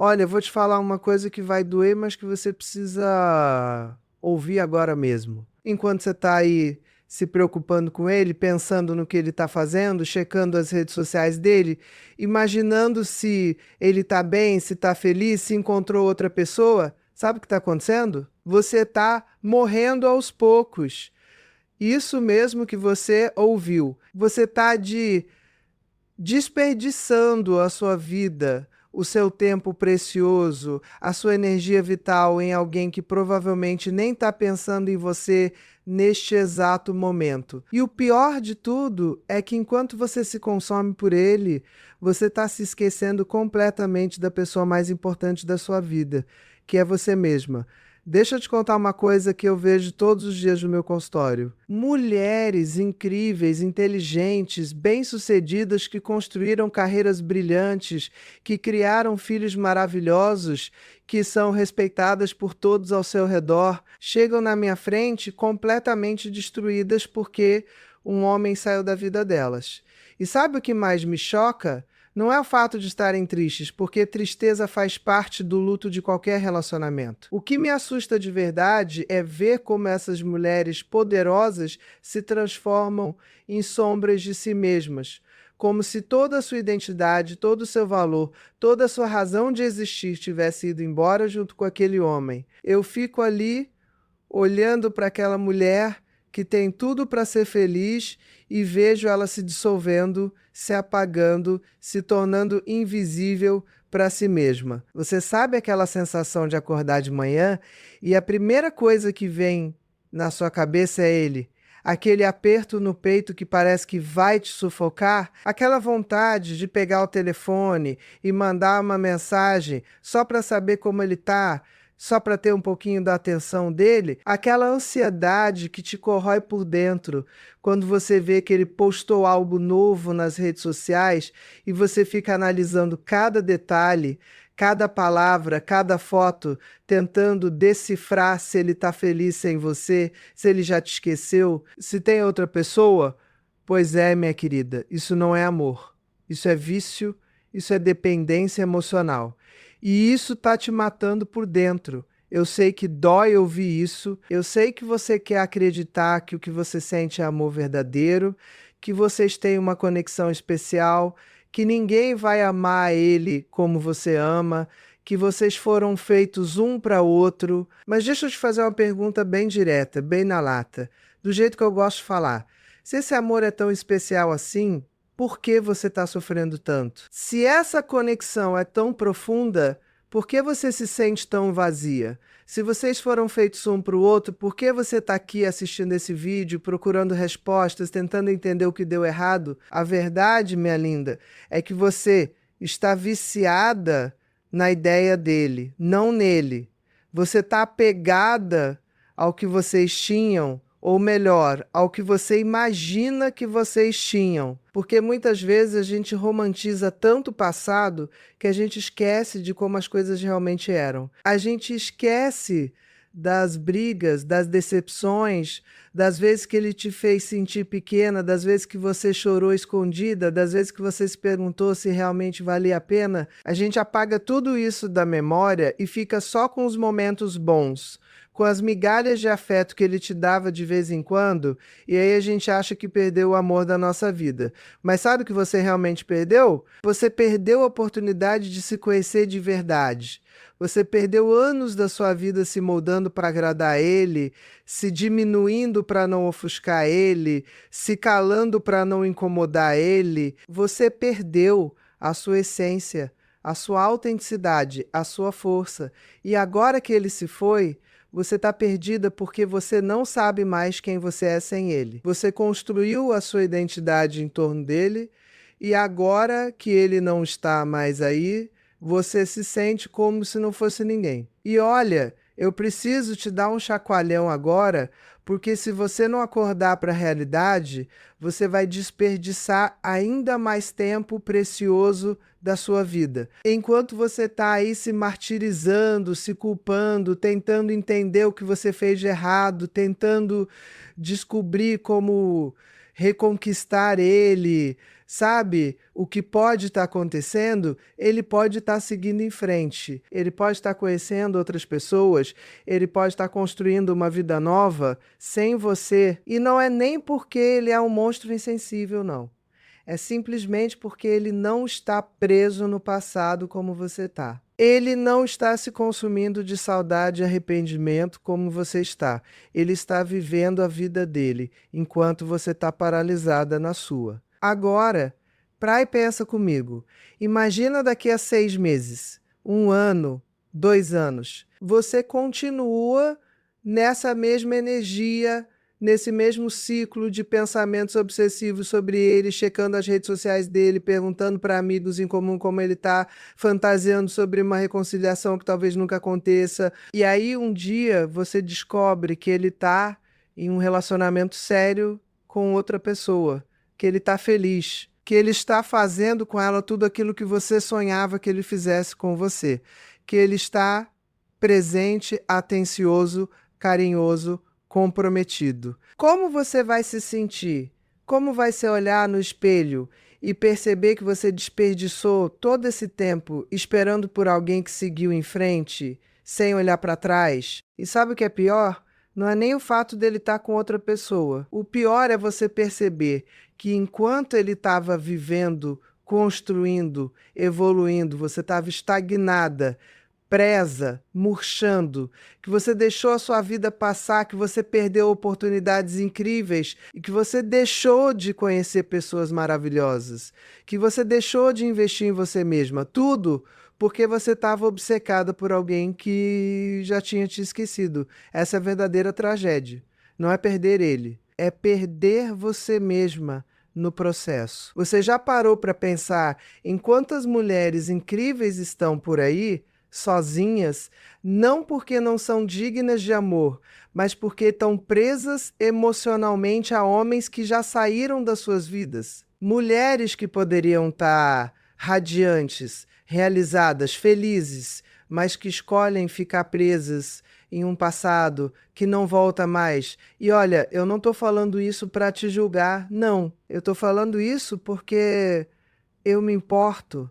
Olha, eu vou te falar uma coisa que vai doer, mas que você precisa ouvir agora mesmo. Enquanto você está aí se preocupando com ele, pensando no que ele está fazendo, checando as redes sociais dele, imaginando se ele está bem, se está feliz, se encontrou outra pessoa, sabe o que está acontecendo? Você está morrendo aos poucos. Isso mesmo que você ouviu. Você está desperdiçando a sua vida, o seu tempo precioso, a sua energia vital em alguém que provavelmente nem está pensando em você neste exato momento. E o pior de tudo é que enquanto você se consome por ele, você está se esquecendo completamente da pessoa mais importante da sua vida, que é você mesma. Deixa eu te contar uma coisa que eu vejo todos os dias no meu consultório. Mulheres incríveis, inteligentes, bem-sucedidas que construíram carreiras brilhantes, que criaram filhos maravilhosos, que são respeitadas por todos ao seu redor, chegam na minha frente completamente destruídas porque um homem saiu da vida delas. E sabe o que mais me choca? Não é o fato de estarem tristes, porque tristeza faz parte do luto de qualquer relacionamento. O que me assusta de verdade é ver como essas mulheres poderosas se transformam em sombras de si mesmas, como se toda a sua identidade, todo o seu valor, toda a sua razão de existir tivesse ido embora junto com aquele homem. Eu fico ali olhando para aquela mulher que tem tudo para ser feliz e vejo ela se dissolvendo, se apagando, se tornando invisível para si mesma. Você sabe aquela sensação de acordar de manhã e a primeira coisa que vem na sua cabeça é ele? Aquele aperto no peito que parece que vai te sufocar, aquela vontade de pegar o telefone e mandar uma mensagem só para saber como ele está, só para ter um pouquinho da atenção dele, aquela ansiedade que te corrói por dentro quando você vê que ele postou algo novo nas redes sociais e você fica analisando cada detalhe, cada palavra, cada foto, tentando decifrar se ele está feliz sem você, se ele já te esqueceu, se tem outra pessoa. Pois é, minha querida, isso não é amor. Isso é vício, isso é dependência emocional. E isso tá te matando por dentro. Eu sei que dói ouvir isso. Eu sei que você quer acreditar que o que você sente é amor verdadeiro, que vocês têm uma conexão especial, que ninguém vai amar ele como você ama, que vocês foram feitos um para outro. Mas deixa eu te fazer uma pergunta bem direta, bem na lata, do jeito que eu gosto de falar. Se esse amor é tão especial assim, por que você está sofrendo tanto? Se essa conexão é tão profunda, por que você se sente tão vazia? Se vocês foram feitos um para o outro, por que você está aqui assistindo esse vídeo, procurando respostas, tentando entender o que deu errado? A verdade, minha linda, é que você está viciada na ideia dele, não nele. Você está apegada ao que vocês tinham, ou melhor, ao que você imagina que vocês tinham. Porque muitas vezes a gente romantiza tanto o passado que a gente esquece de como as coisas realmente eram. A gente esquece das brigas, das decepções, das vezes que ele te fez sentir pequena, das vezes que você chorou escondida, das vezes que você se perguntou se realmente valia a pena. A gente apaga tudo isso da memória e fica só com os momentos bons, com as migalhas de afeto que ele te dava de vez em quando, e aí a gente acha que perdeu o amor da nossa vida. Mas sabe o que você realmente perdeu? Você perdeu a oportunidade de se conhecer de verdade. Você perdeu anos da sua vida se moldando para agradar ele, se diminuindo para não ofuscar ele, se calando para não incomodar ele. Você perdeu a sua essência, a sua autenticidade, a sua força. E agora que ele se foi, você está perdida porque você não sabe mais quem você é sem ele. Você construiu a sua identidade em torno dele e agora que ele não está mais aí, você se sente como se não fosse ninguém. E olha, eu preciso te dar um chacoalhão agora, porque se você não acordar para a realidade, você vai desperdiçar ainda mais tempo precioso da sua vida. Enquanto você está aí se martirizando, se culpando, tentando entender o que você fez de errado, tentando descobrir como reconquistar ele, sabe o que pode estar acontecendo, ele pode estar seguindo em frente, ele pode estar conhecendo outras pessoas, ele pode estar construindo uma vida nova sem você. E não é nem porque ele é um monstro insensível, não. É simplesmente porque ele não está preso no passado como você está. Ele não está se consumindo de saudade e arrependimento como você está. Ele está vivendo a vida dele, enquanto você está paralisada na sua. Agora, para e pensa comigo. Imagina daqui a 6 meses, 1 ano, 2 anos. Você continua nessa mesma energia, nesse mesmo ciclo de pensamentos obsessivos sobre ele, checando as redes sociais dele, perguntando para amigos em comum como ele está, fantasiando sobre uma reconciliação que talvez nunca aconteça. E aí um dia você descobre que ele está em um relacionamento sério com outra pessoa, que ele está feliz, que ele está fazendo com ela tudo aquilo que você sonhava que ele fizesse com você, que ele está presente, atencioso, carinhoso, comprometido. Como você vai se sentir? Como vai se olhar no espelho e perceber que você desperdiçou todo esse tempo esperando por alguém que seguiu em frente, sem olhar para trás? E sabe o que é pior? Não é nem o fato dele estar com outra pessoa. O pior é você perceber que enquanto ele estava vivendo, construindo, evoluindo, você estava estagnada, presa, murchando, que você deixou a sua vida passar, que você perdeu oportunidades incríveis e que você deixou de conhecer pessoas maravilhosas, que você deixou de investir em você mesma, tudo porque você estava obcecada por alguém que já tinha te esquecido. Essa é a verdadeira tragédia. Não é perder ele, é perder você mesma no processo. Você já parou para pensar em quantas mulheres incríveis estão por aí sozinhas, não porque não são dignas de amor, mas porque estão presas emocionalmente a homens que já saíram das suas vidas? Mulheres que poderiam estar radiantes, realizadas, felizes, mas que escolhem ficar presas em um passado que não volta mais. E olha, eu não estou falando isso para te julgar, não. Eu estou falando isso porque eu me importo,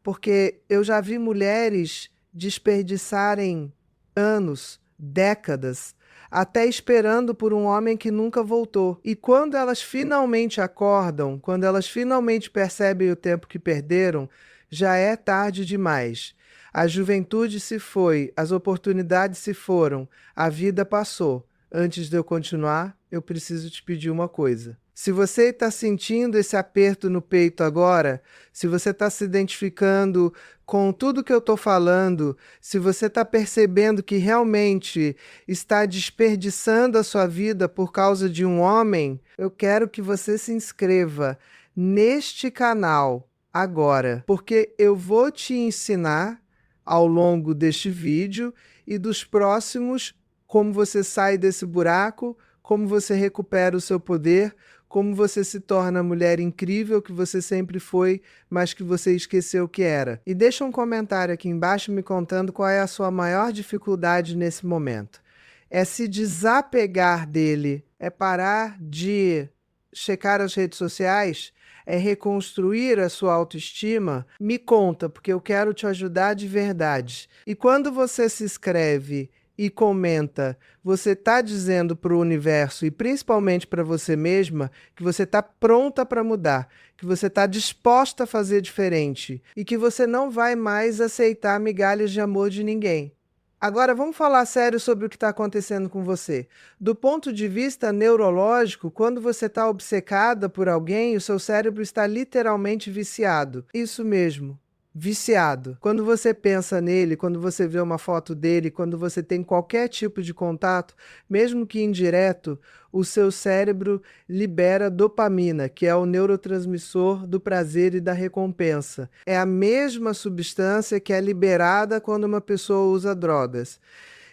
porque eu já vi mulheres desperdiçarem anos, décadas, até esperando por um homem que nunca voltou. E quando elas finalmente acordam, quando elas finalmente percebem o tempo que perderam, já é tarde demais. A juventude se foi, as oportunidades se foram, a vida passou. Antes de eu continuar, eu preciso te pedir uma coisa. Se você está sentindo esse aperto no peito agora, se você está se identificando com tudo que eu estou falando, se você está percebendo que realmente está desperdiçando a sua vida por causa de um homem, eu quero que você se inscreva neste canal agora, porque eu vou te ensinar ao longo deste vídeo e dos próximos como você sai desse buraco, como você recupera o seu poder, como você se torna a mulher incrível que você sempre foi, mas que você esqueceu que era. E deixa um comentário aqui embaixo me contando qual é a sua maior dificuldade nesse momento. É se desapegar dele, é parar de checar as redes sociais, é reconstruir a sua autoestima? Me conta, porque eu quero te ajudar de verdade. E quando você se inscreve e comenta, você está dizendo para o universo e principalmente para você mesma que você está pronta para mudar, que você está disposta a fazer diferente e que você não vai mais aceitar migalhas de amor de ninguém. Agora vamos falar sério sobre o que está acontecendo com você. Do ponto de vista neurológico, quando você está obcecada por alguém, o seu cérebro está literalmente viciado. Isso mesmo. Viciado. Quando você pensa nele, quando você vê uma foto dele, quando você tem qualquer tipo de contato, mesmo que indireto, o seu cérebro libera dopamina, que é o neurotransmissor do prazer e da recompensa. É a mesma substância que é liberada quando uma pessoa usa drogas.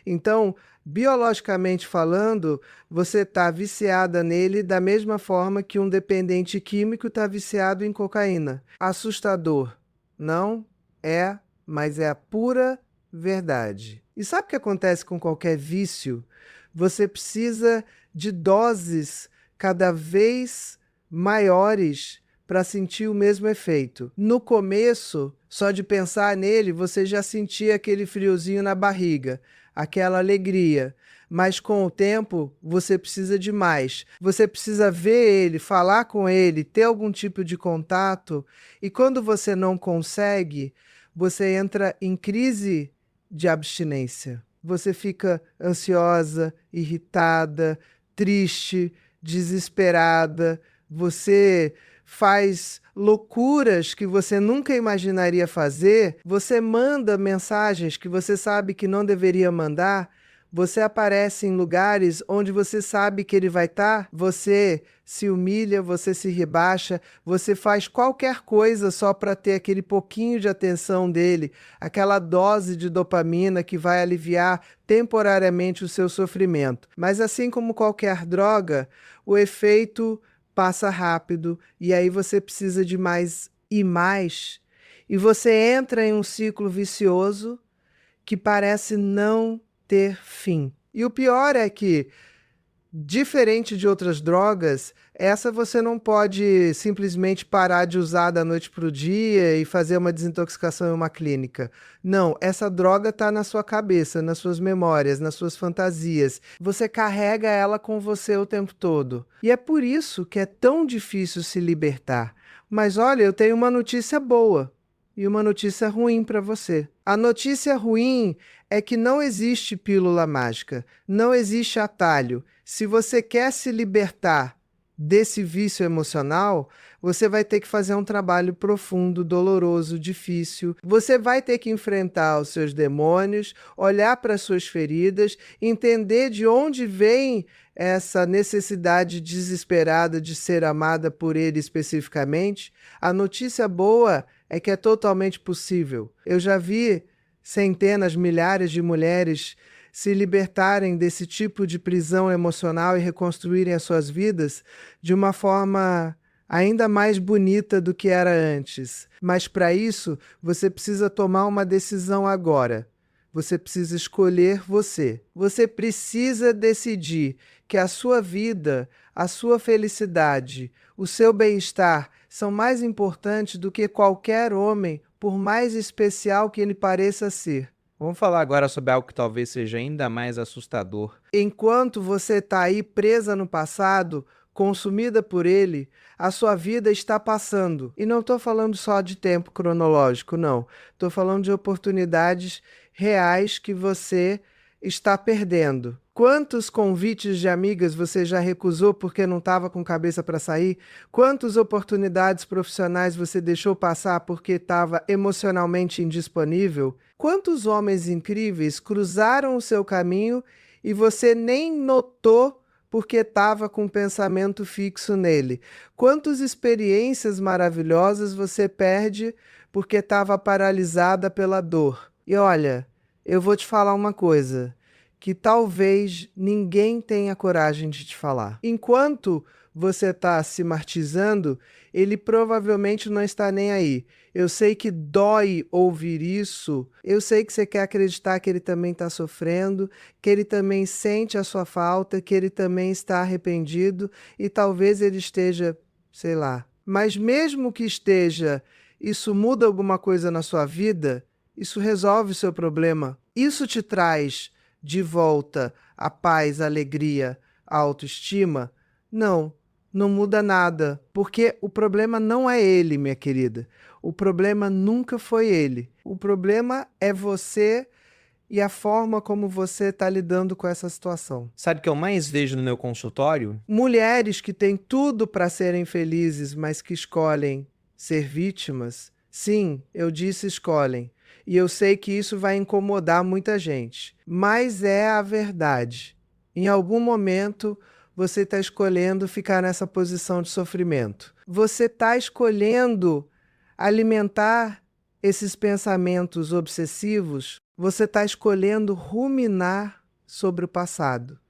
Então, biologicamente falando, você está viciada nele da mesma forma que um dependente químico está viciado em cocaína. Assustador. Não é, mas é a pura verdade. E sabe o que acontece com qualquer vício? Você precisa de doses cada vez maiores para sentir o mesmo efeito. No começo, só de pensar nele, você já sentia aquele friozinho na barriga, aquela alegria. Mas com o tempo, você precisa de mais. Você precisa ver ele, falar com ele, ter algum tipo de contato. E quando você não consegue, você entra em crise de abstinência. Você fica ansiosa, irritada, triste, desesperada. Você faz loucuras que você nunca imaginaria fazer. Você manda mensagens que você sabe que não deveria mandar. Você aparece em lugares onde você sabe que ele vai estar, você se humilha, você se rebaixa, você faz qualquer coisa só para ter aquele pouquinho de atenção dele, aquela dose de dopamina que vai aliviar temporariamente o seu sofrimento. Mas assim como qualquer droga, o efeito passa rápido e aí você precisa de mais e você entra em um ciclo vicioso que parece não ter fim. E o pior é que, diferente de outras drogas, essa você não pode simplesmente parar de usar da noite para o dia e fazer uma desintoxicação em uma clínica. Não, essa droga está na sua cabeça, nas suas memórias, nas suas fantasias. Você carrega ela com você o tempo todo. E é por isso que é tão difícil se libertar. Mas olha, eu tenho uma notícia boa e uma notícia ruim para você. A notícia ruim é que não existe pílula mágica, não existe atalho. Se você quer se libertar desse vício emocional, você vai ter que fazer um trabalho profundo, doloroso, difícil. Você vai ter que enfrentar os seus demônios, olhar para as suas feridas, entender de onde vem essa necessidade desesperada de ser amada por ele especificamente. A notícia boa é que é totalmente possível. Eu já vi centenas, milhares de mulheres se libertarem desse tipo de prisão emocional e reconstruírem as suas vidas de uma forma ainda mais bonita do que era antes. Mas para isso, você precisa tomar uma decisão agora. Você precisa escolher você. Você precisa decidir que a sua vida, a sua felicidade, o seu bem-estar são mais importantes do que qualquer homem, por mais especial que ele pareça ser. Vamos falar agora sobre algo que talvez seja ainda mais assustador. Enquanto você está aí presa no passado, consumida por ele, a sua vida está passando. E não estou falando só de tempo cronológico, não. Estou falando de oportunidades reais que você está perdendo. Quantos convites de amigas você já recusou porque não estava com cabeça para sair? Quantas oportunidades profissionais você deixou passar porque estava emocionalmente indisponível? Quantos homens incríveis cruzaram o seu caminho e você nem notou porque estava com o pensamento fixo nele? Quantas experiências maravilhosas você perde porque estava paralisada pela dor? E olha, eu vou te falar uma coisa que talvez ninguém tenha coragem de te falar. Enquanto você está se martirizando, ele provavelmente não está nem aí. Eu sei que dói ouvir isso, eu sei que você quer acreditar que ele também está sofrendo, que ele também sente a sua falta, que ele também está arrependido e talvez ele esteja, sei lá. Mas mesmo que esteja, isso muda alguma coisa na sua vida? Isso resolve o seu problema? Isso te traz de volta a paz, a alegria, a autoestima? Não, não muda nada, porque o problema não é ele, minha querida. O problema nunca foi ele. O problema é você e a forma como você está lidando com essa situação. Sabe o que eu mais vejo no meu consultório? Mulheres que têm tudo para serem felizes, mas que escolhem ser vítimas. Sim, eu disse escolhem. E eu sei que isso vai incomodar muita gente. Mas é a verdade. Em algum momento, você está escolhendo ficar nessa posição de sofrimento. Você está escolhendo alimentar esses pensamentos obsessivos. Você está escolhendo ruminar sobre o passado.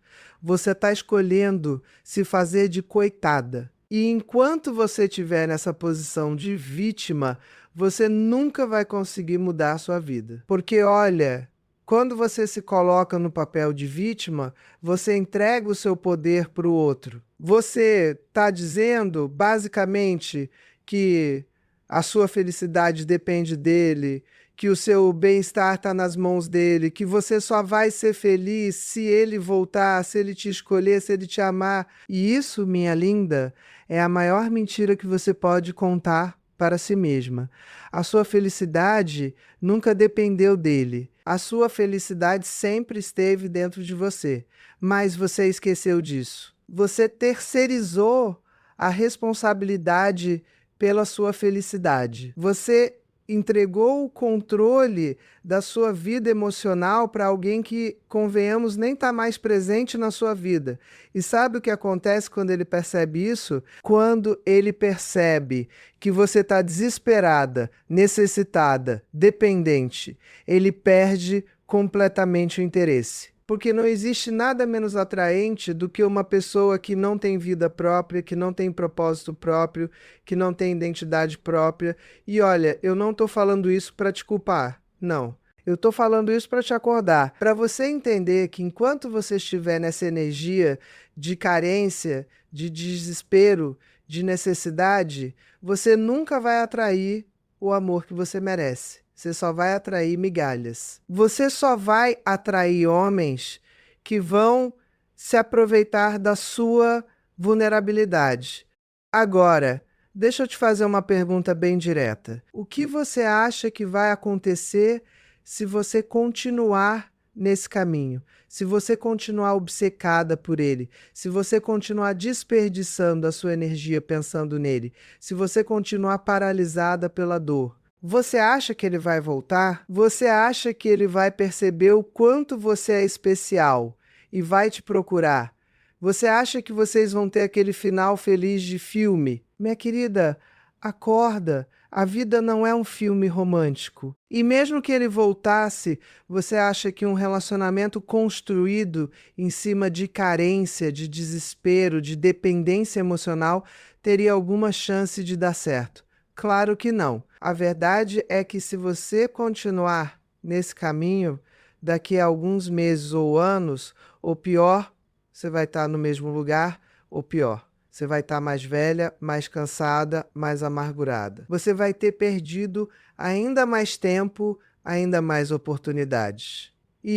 Você está escolhendo se fazer de coitada. E enquanto você estiver nessa posição de vítima, você nunca vai conseguir mudar a sua vida. Porque, olha, quando você se coloca no papel de vítima, você entrega o seu poder para o outro. Você está dizendo, basicamente, que a sua felicidade depende dele, que o seu bem-estar está nas mãos dele, que você só vai ser feliz se ele voltar, se ele te escolher, se ele te amar. E isso, minha linda, é a maior mentira que você pode contar para si mesma. A sua felicidade nunca dependeu dele. A sua felicidade sempre esteve dentro de você, mas você esqueceu disso. Você terceirizou a responsabilidade pela sua felicidade. Você entregou o controle da sua vida emocional para alguém que, convenhamos, nem está mais presente na sua vida. E sabe o que acontece quando ele percebe isso? Quando ele percebe que você está desesperada, necessitada, dependente, ele perde completamente o interesse. Porque não existe nada menos atraente do que uma pessoa que não tem vida própria, que não tem propósito próprio, que não tem identidade própria. E olha, eu não estou falando isso para te culpar, não. Eu estou falando isso para te acordar, para você entender que enquanto você estiver nessa energia de carência, de desespero, de necessidade, você nunca vai atrair o amor que você merece. Você só vai atrair migalhas. Você só vai atrair homens que vão se aproveitar da sua vulnerabilidade. Agora, deixa eu te fazer uma pergunta bem direta. O que você acha que vai acontecer se você continuar nesse caminho? Se você continuar obcecada por ele? Se você continuar desperdiçando a sua energia pensando nele? Se você continuar paralisada pela dor? Você acha que ele vai voltar? Você acha que ele vai perceber o quanto você é especial e vai te procurar? Você acha que vocês vão ter aquele final feliz de filme? Minha querida, acorda. A vida não é um filme romântico. E mesmo que ele voltasse, você acha que um relacionamento construído em cima de carência, de desespero, de dependência emocional teria alguma chance de dar certo? Claro que não. A verdade é que se você continuar nesse caminho, daqui a alguns meses ou anos, ou pior, você vai estar no mesmo lugar, ou pior, você vai estar mais velha, mais cansada, mais amargurada. Você vai ter perdido ainda mais tempo, ainda mais oportunidades. E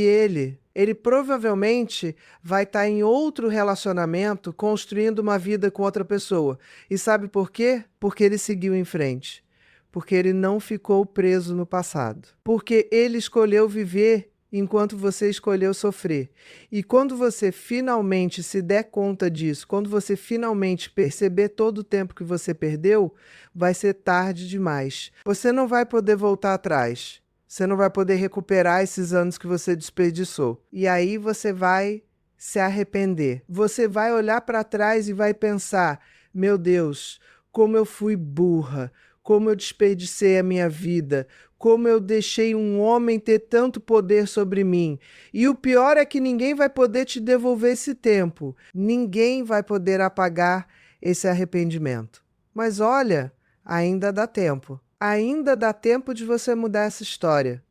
ele provavelmente vai estar em outro relacionamento, construindo uma vida com outra pessoa. E sabe por quê? Porque ele seguiu em frente. Porque ele não ficou preso no passado. Porque ele escolheu viver enquanto você escolheu sofrer. E quando você finalmente se der conta disso, quando você finalmente perceber todo o tempo que você perdeu, vai ser tarde demais. Você não vai poder voltar atrás. Você não vai poder recuperar esses anos que você desperdiçou. E aí você vai se arrepender. Você vai olhar para trás e vai pensar: meu Deus, como eu fui burra, como eu desperdicei a minha vida, como eu deixei um homem ter tanto poder sobre mim. E o pior é que ninguém vai poder te devolver esse tempo. Ninguém vai poder apagar esse arrependimento. Mas olha, ainda dá tempo. Ainda dá tempo de você mudar essa história.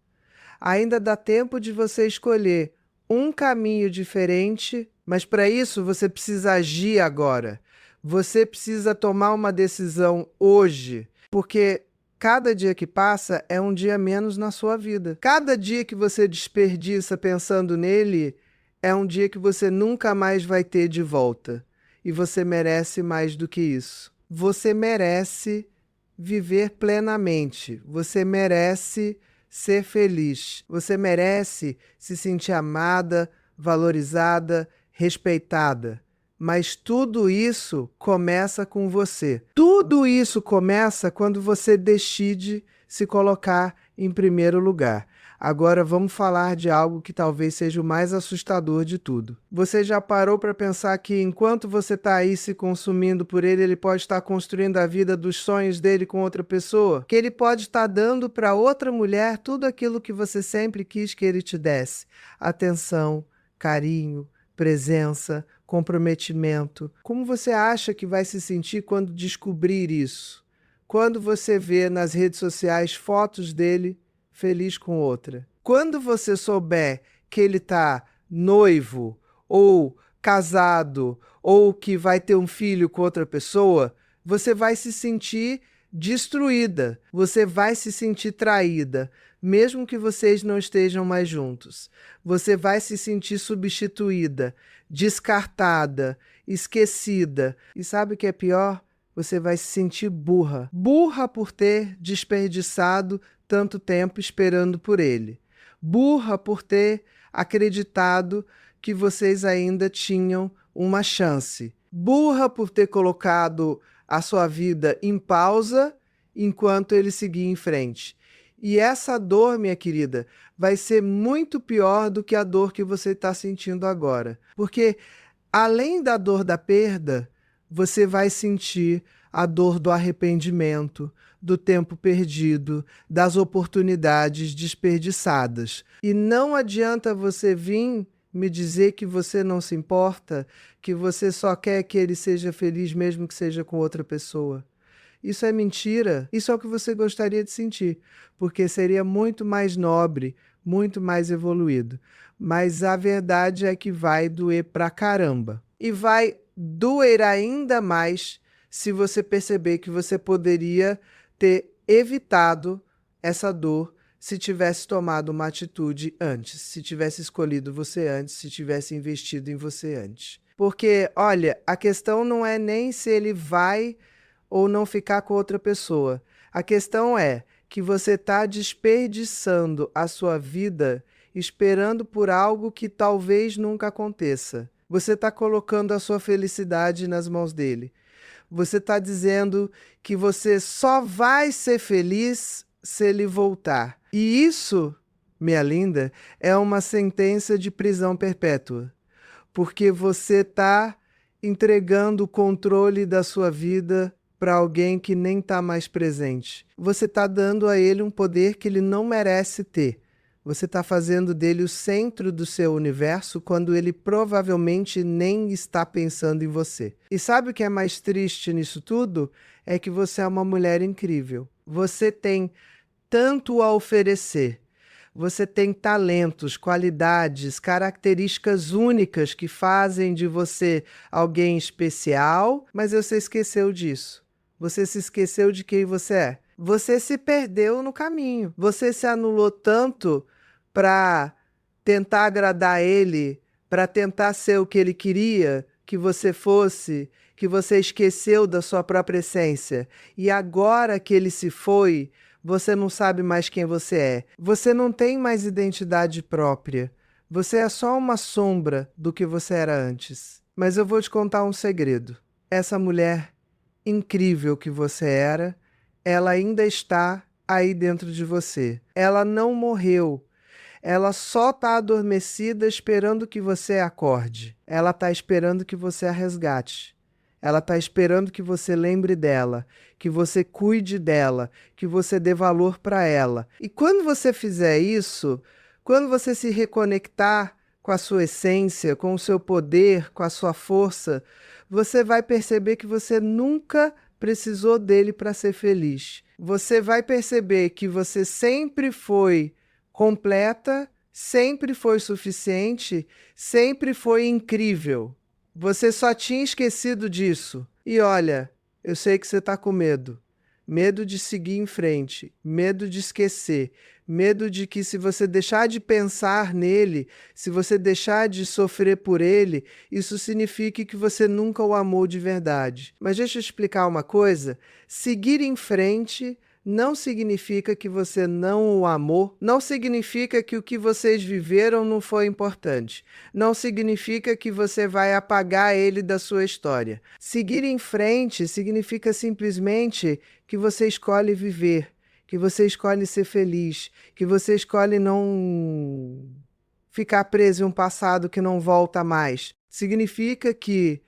Ainda dá tempo de você escolher um caminho diferente, mas para isso você precisa agir agora. Você precisa tomar uma decisão hoje, porque cada dia que passa é um dia menos na sua vida. Cada dia que você desperdiça pensando nele é um dia que você nunca mais vai ter de volta. E você merece mais do que isso. Você merece viver plenamente. Você merece ser feliz. Você merece se sentir amada, valorizada, respeitada. Mas tudo isso começa com você. Tudo isso começa quando você decide se colocar em primeiro lugar. Agora vamos falar de algo que talvez seja o mais assustador de tudo. Você já parou para pensar que enquanto você está aí se consumindo por ele, ele pode estar construindo a vida dos sonhos dele com outra pessoa? Que ele pode estar dando para outra mulher tudo aquilo que você sempre quis que ele te desse: atenção, carinho, presença, comprometimento. Como você acha que vai se sentir quando descobrir isso? Quando você vê nas redes sociais fotos dele feliz com outra? Quando você souber que ele está noivo, ou casado, ou que vai ter um filho com outra pessoa, você vai se sentir destruída. Você vai se sentir traída, mesmo que vocês não estejam mais juntos. Você vai se sentir substituída, descartada, esquecida. E sabe o que é pior? Você vai se sentir burra. Burra por ter desperdiçado tanto tempo esperando por ele. Burra por ter acreditado que vocês ainda tinham uma chance. Burra por ter colocado a sua vida em pausa enquanto ele seguia em frente. E essa dor, minha querida, vai ser muito pior do que a dor que você está sentindo agora. Porque, além da dor da perda, você vai sentir a dor do arrependimento, do tempo perdido, das oportunidades desperdiçadas. E não adianta você vir me dizer que você não se importa, que você só quer que ele seja feliz mesmo que seja com outra pessoa. Isso é mentira. Isso é o que você gostaria de sentir, porque seria muito mais nobre, muito mais evoluído. Mas a verdade é que vai doer pra caramba. E vai doer ainda mais se você perceber que você poderia ter evitado essa dor se tivesse tomado uma atitude antes, se tivesse escolhido você antes, se tivesse investido em você antes. Porque, olha, a questão não é nem se ele vai ou não ficar com outra pessoa. A questão é que você está desperdiçando a sua vida esperando por algo que talvez nunca aconteça. Você está colocando a sua felicidade nas mãos dele. Você está dizendo que você só vai ser feliz se ele voltar. E isso, minha linda, é uma sentença de prisão perpétua. Porque você está entregando o controle da sua vida para alguém que nem está mais presente. Você está dando a ele um poder que ele não merece ter. Você está fazendo dele o centro do seu universo quando ele provavelmente nem está pensando em você. E sabe o que é mais triste nisso tudo? É que você é uma mulher incrível. Você tem tanto a oferecer. Você tem talentos, qualidades, características únicas que fazem de você alguém especial, mas você esqueceu disso. Você se esqueceu de quem você é. Você se perdeu no caminho. Você se anulou tanto para tentar agradar ele, para tentar ser o que ele queria que você fosse, que você esqueceu da sua própria essência. E agora que ele se foi, você não sabe mais quem você é. Você não tem mais identidade própria. Você é só uma sombra do que você era antes. Mas eu vou te contar um segredo. Essa mulher incrível que você era, ela ainda está aí dentro de você. Ela não morreu. Ela só está adormecida esperando que você acorde. Ela está esperando que você a resgate. Ela está esperando que você lembre dela, que você cuide dela, que você dê valor para ela. E quando você fizer isso, quando você se reconectar com a sua essência, com o seu poder, com a sua força, você vai perceber que você nunca precisou dele para ser feliz. Você vai perceber que você sempre foi completa, sempre foi suficiente, sempre foi incrível. Você só tinha esquecido disso. E olha, eu sei que você está com medo. Medo de seguir em frente, medo de esquecer, medo de que se você deixar de pensar nele, se você deixar de sofrer por ele, isso signifique que você nunca o amou de verdade. Mas deixa eu explicar uma coisa, seguir em frente não significa que você não o amou, não significa que o que vocês viveram não foi importante, não significa que você vai apagar ele da sua história. Seguir em frente significa simplesmente que você escolhe viver, que você escolhe ser feliz, que você escolhe não ficar preso em um passado que não volta mais. Significa que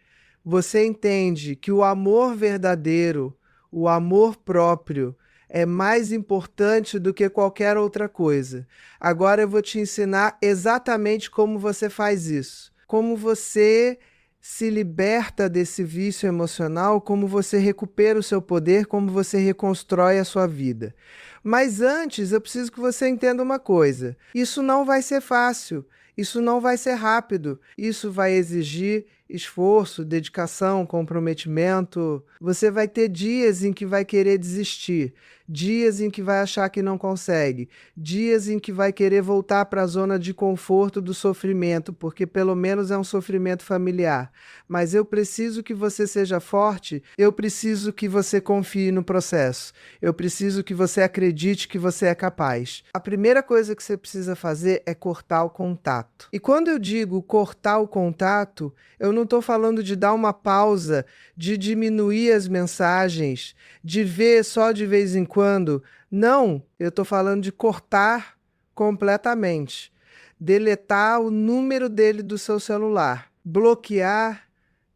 você entende que o amor verdadeiro, o amor próprio, é mais importante do que qualquer outra coisa. Agora eu vou te ensinar exatamente como você faz isso. Como você se liberta desse vício emocional, como você recupera o seu poder, como você reconstrói a sua vida. Mas antes, eu preciso que você entenda uma coisa. Isso não vai ser fácil. Isso não vai ser rápido, isso vai exigir esforço, dedicação, comprometimento. Você vai ter dias em que vai querer desistir, dias em que vai achar que não consegue, dias em que vai querer voltar para a zona de conforto do sofrimento, porque pelo menos é um sofrimento familiar. Mas eu preciso que você seja forte, eu preciso que você confie no processo, eu preciso que você acredite que você é capaz. A primeira coisa que você precisa fazer é cortar o contato. E quando eu digo cortar o contato, eu não estou falando de dar uma pausa, de diminuir as mensagens, de ver só de vez em quando. Não, eu estou falando de cortar completamente. Deletar o número dele do seu celular. Bloquear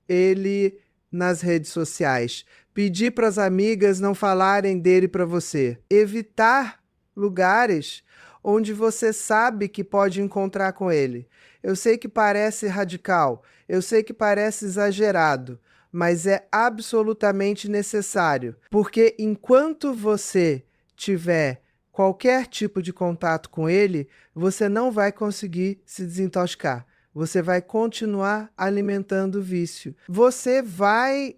ele nas redes sociais. Pedir para as amigas não falarem dele para você. Evitar lugares onde você sabe que pode encontrar com ele. Eu sei que parece radical, eu sei que parece exagerado, mas é absolutamente necessário, porque enquanto você tiver qualquer tipo de contato com ele, você não vai conseguir se desintoxicar. Você vai continuar alimentando o vício. Você vai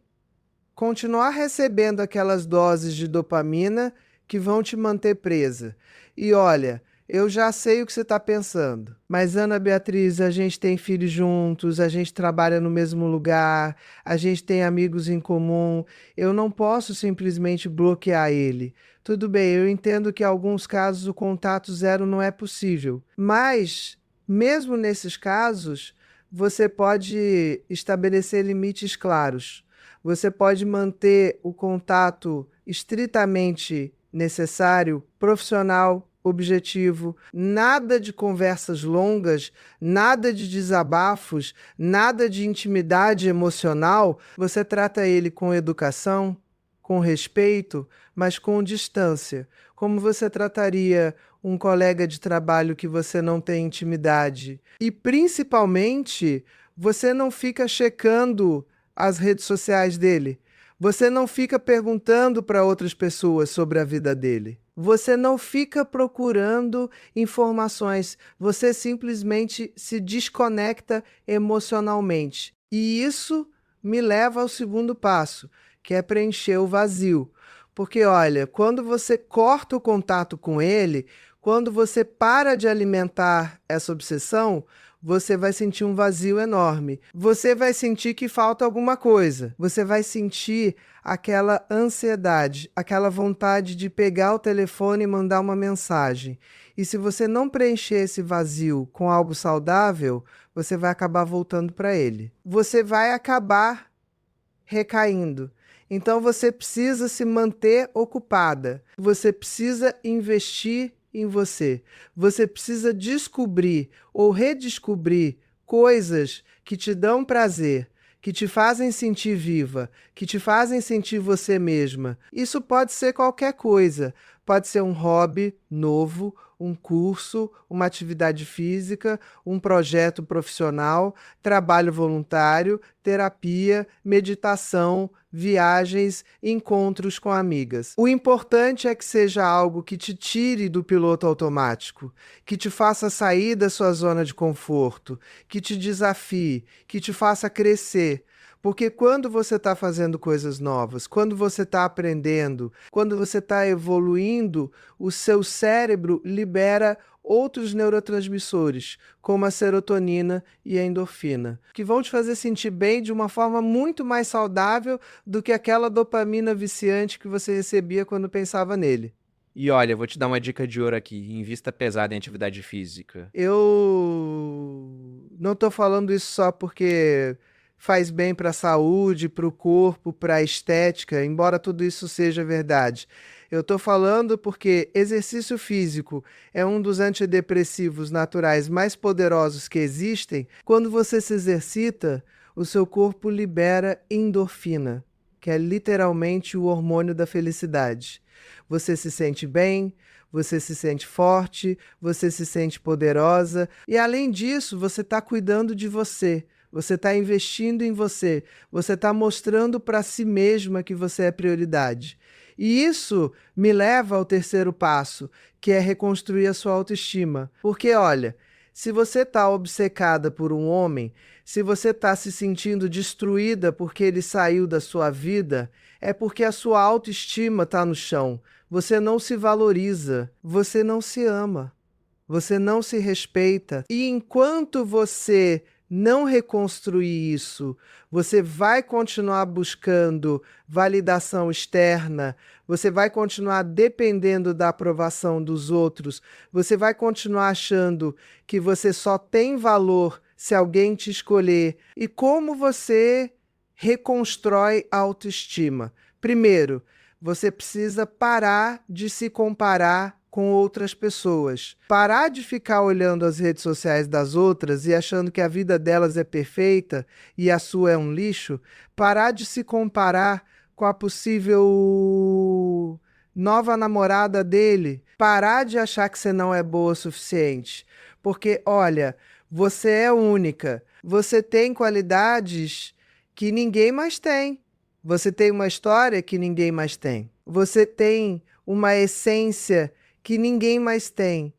continuar recebendo aquelas doses de dopamina que vão te manter presa. E olha, eu já sei o que você está pensando, mas Ana Beatriz, a gente tem filhos juntos, a gente trabalha no mesmo lugar, a gente tem amigos em comum, eu não posso simplesmente bloquear ele. Tudo bem, eu entendo que em alguns casos o contato zero não é possível, mas mesmo nesses casos, você pode estabelecer limites claros. Você pode manter o contato estritamente necessário, profissional, objetivo, nada de conversas longas, nada de desabafos, nada de intimidade emocional. Você trata ele com educação, com respeito, mas com distância. Como você trataria um colega de trabalho que você não tem intimidade? E principalmente, você não fica checando as redes sociais dele. Você não fica perguntando para outras pessoas sobre a vida dele. Você não fica procurando informações. Você simplesmente se desconecta emocionalmente. E isso me leva ao segundo passo, que é preencher o vazio. Porque, olha, quando você corta o contato com ele, quando você para de alimentar essa obsessão, você vai sentir um vazio enorme. Você vai sentir que falta alguma coisa. Você vai sentir aquela ansiedade, aquela vontade de pegar o telefone e mandar uma mensagem. E se você não preencher esse vazio com algo saudável, você vai acabar voltando para ele. Você vai acabar recaindo. Então você precisa se manter ocupada. Você precisa investir em você. Você precisa descobrir ou redescobrir coisas que te dão prazer, que te fazem sentir viva, que te fazem sentir você mesma. Isso pode ser qualquer coisa. Pode ser um hobby novo, um curso, uma atividade física, um projeto profissional, trabalho voluntário, terapia, meditação, viagens, encontros com amigas. O importante é que seja algo que te tire do piloto automático, que te faça sair da sua zona de conforto, que te desafie, que te faça crescer. Porque quando você está fazendo coisas novas, quando você está aprendendo, quando você está evoluindo, o seu cérebro libera outros neurotransmissores, como a serotonina e a endorfina, que vão te fazer sentir bem de uma forma muito mais saudável do que aquela dopamina viciante que você recebia quando pensava nele. E olha, vou te dar uma dica de ouro aqui: invista pesado em atividade física. Eu não estou falando isso só porque faz bem para a saúde, para o corpo, para a estética, embora tudo isso seja verdade. Eu estou falando porque exercício físico é um dos antidepressivos naturais mais poderosos que existem. Quando você se exercita, o seu corpo libera endorfina, que é literalmente o hormônio da felicidade. Você se sente bem, você se sente forte, você se sente poderosa e, além disso, você está cuidando de você. Você está investindo em você, você está mostrando para si mesma que você é prioridade. E isso me leva ao terceiro passo, que é reconstruir a sua autoestima. Porque, olha, Se você está obcecada por um homem, se você está se sentindo destruída porque ele saiu da sua vida, é porque a sua autoestima está no chão. Você não se valoriza, você não se ama, você não se respeita. E enquanto você não reconstruir isso, você vai continuar buscando validação externa, você vai continuar dependendo da aprovação dos outros, você vai continuar achando que você só tem valor se alguém te escolher. E como você reconstrói a autoestima? Primeiro, você precisa parar de se comparar com outras pessoas. Parar de ficar olhando as redes sociais das outras e achando que a vida delas é perfeita e a sua é um lixo. Parar de se comparar com a possível nova namorada dele. Parar de achar que você não é boa o suficiente. Porque, olha, você é única. Você tem qualidades que ninguém mais tem. Você tem uma história que ninguém mais tem. Você tem uma essência que ninguém mais tem.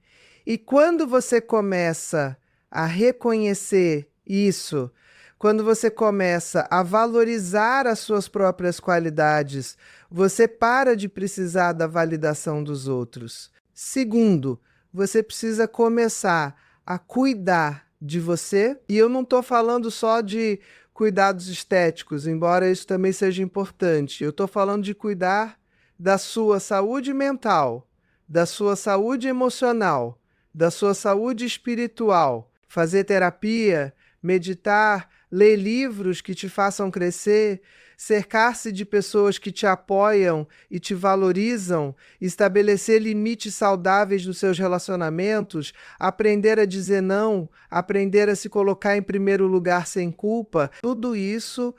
E quando você começa a reconhecer isso, quando você começa a valorizar as suas próprias qualidades, você para de precisar da validação dos outros. Segundo, você precisa começar a cuidar de você. E eu não estou falando só de cuidados estéticos, embora isso também seja importante. Eu estou falando de cuidar da sua saúde mental, da sua saúde emocional, da sua saúde espiritual. Fazer terapia, meditar, ler livros que te façam crescer, cercar-se de pessoas que te apoiam e te valorizam, estabelecer limites saudáveis nos seus relacionamentos, aprender a dizer não, aprender a se colocar em primeiro lugar sem culpa. Tudo isso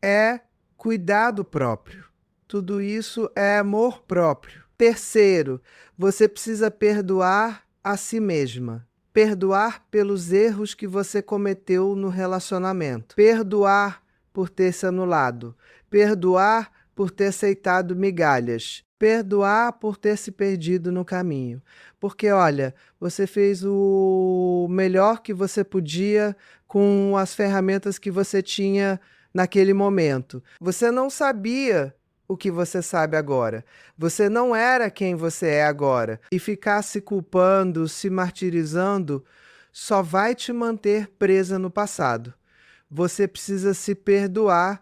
é cuidado próprio. Tudo isso é amor próprio. Terceiro, você precisa perdoar a si mesma. Perdoar pelos erros que você cometeu no relacionamento. Perdoar por ter se anulado. Perdoar por ter aceitado migalhas. Perdoar por ter se perdido no caminho. Porque, olha, você fez o melhor que você podia com as ferramentas que você tinha naquele momento. Você não sabia o que você sabe agora. Você não era quem você é agora. E ficar se culpando, se martirizando, só vai te manter presa no passado. Você precisa se perdoar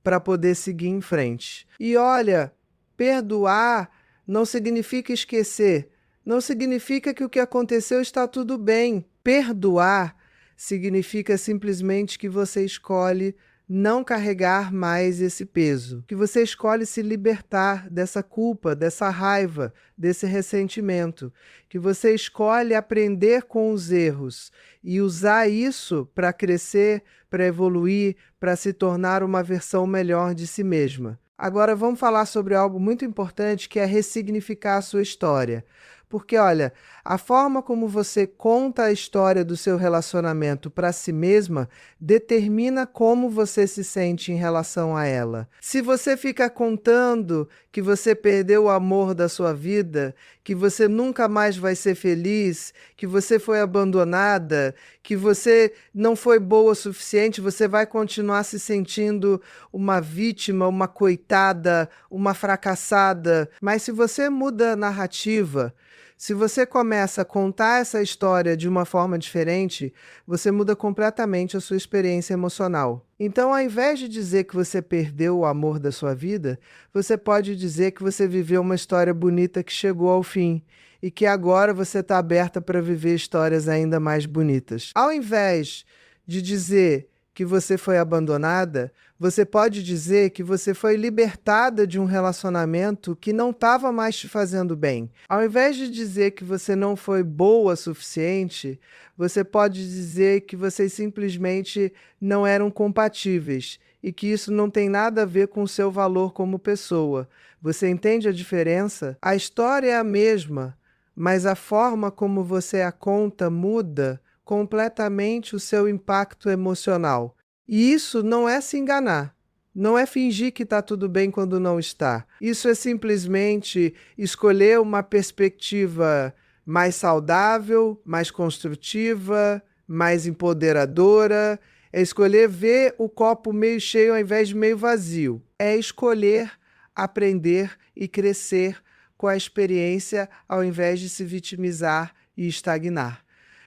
para poder seguir em frente. E olha, perdoar não significa esquecer. Não significa que o que aconteceu está tudo bem. Perdoar significa simplesmente que você escolhe não carregar mais esse peso, que você escolhe se libertar dessa culpa, dessa raiva, desse ressentimento, que você escolhe aprender com os erros e usar isso para crescer, para evoluir, para se tornar uma versão melhor de si mesma. Agora vamos falar sobre algo muito importante, que é ressignificar a sua história. Porque, olha, a forma como você conta a história do seu relacionamento para si mesma determina como você se sente em relação a ela. Se você fica contando que você perdeu o amor da sua vida, que você nunca mais vai ser feliz, que você foi abandonada, que você não foi boa o suficiente, você vai continuar se sentindo uma vítima, uma coitada, uma fracassada. Mas se você muda a narrativa, se você começa a contar essa história de uma forma diferente, você muda completamente a sua experiência emocional. Então, ao invés de dizer que você perdeu o amor da sua vida, você pode dizer que você viveu uma história bonita que chegou ao fim e que agora você está aberta para viver histórias ainda mais bonitas. Ao invés de dizer que você foi abandonada, você pode dizer que você foi libertada de um relacionamento que não estava mais te fazendo bem. Ao invés de dizer que você não foi boa o suficiente, você pode dizer que vocês simplesmente não eram compatíveis e que isso não tem nada a ver com o seu valor como pessoa. Você entende a diferença? A história é a mesma, mas a forma como você a conta muda completamente o seu impacto emocional. E isso não é se enganar, não é fingir que está tudo bem quando não está. Isso é simplesmente escolher uma perspectiva mais saudável, mais construtiva, mais empoderadora. É escolher ver o copo meio cheio ao invés de meio vazio. É escolher aprender e crescer com a experiência ao invés de se vitimizar e estagnar.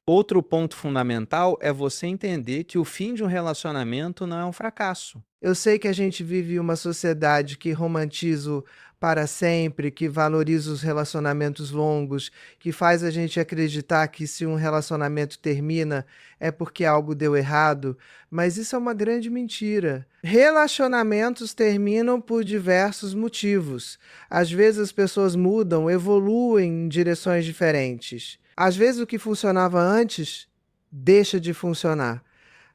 Outro ponto fundamental é você entender que o fim de um relacionamento não é um fracasso. Eu sei que a gente vive uma sociedade que romantiza o para sempre, que valoriza os relacionamentos longos, que faz a gente acreditar que se um relacionamento termina é porque algo deu errado, mas isso é uma grande mentira. Relacionamentos terminam por diversos motivos. Às vezes as pessoas mudam, evoluem em direções diferentes. Às vezes o que funcionava antes deixa de funcionar.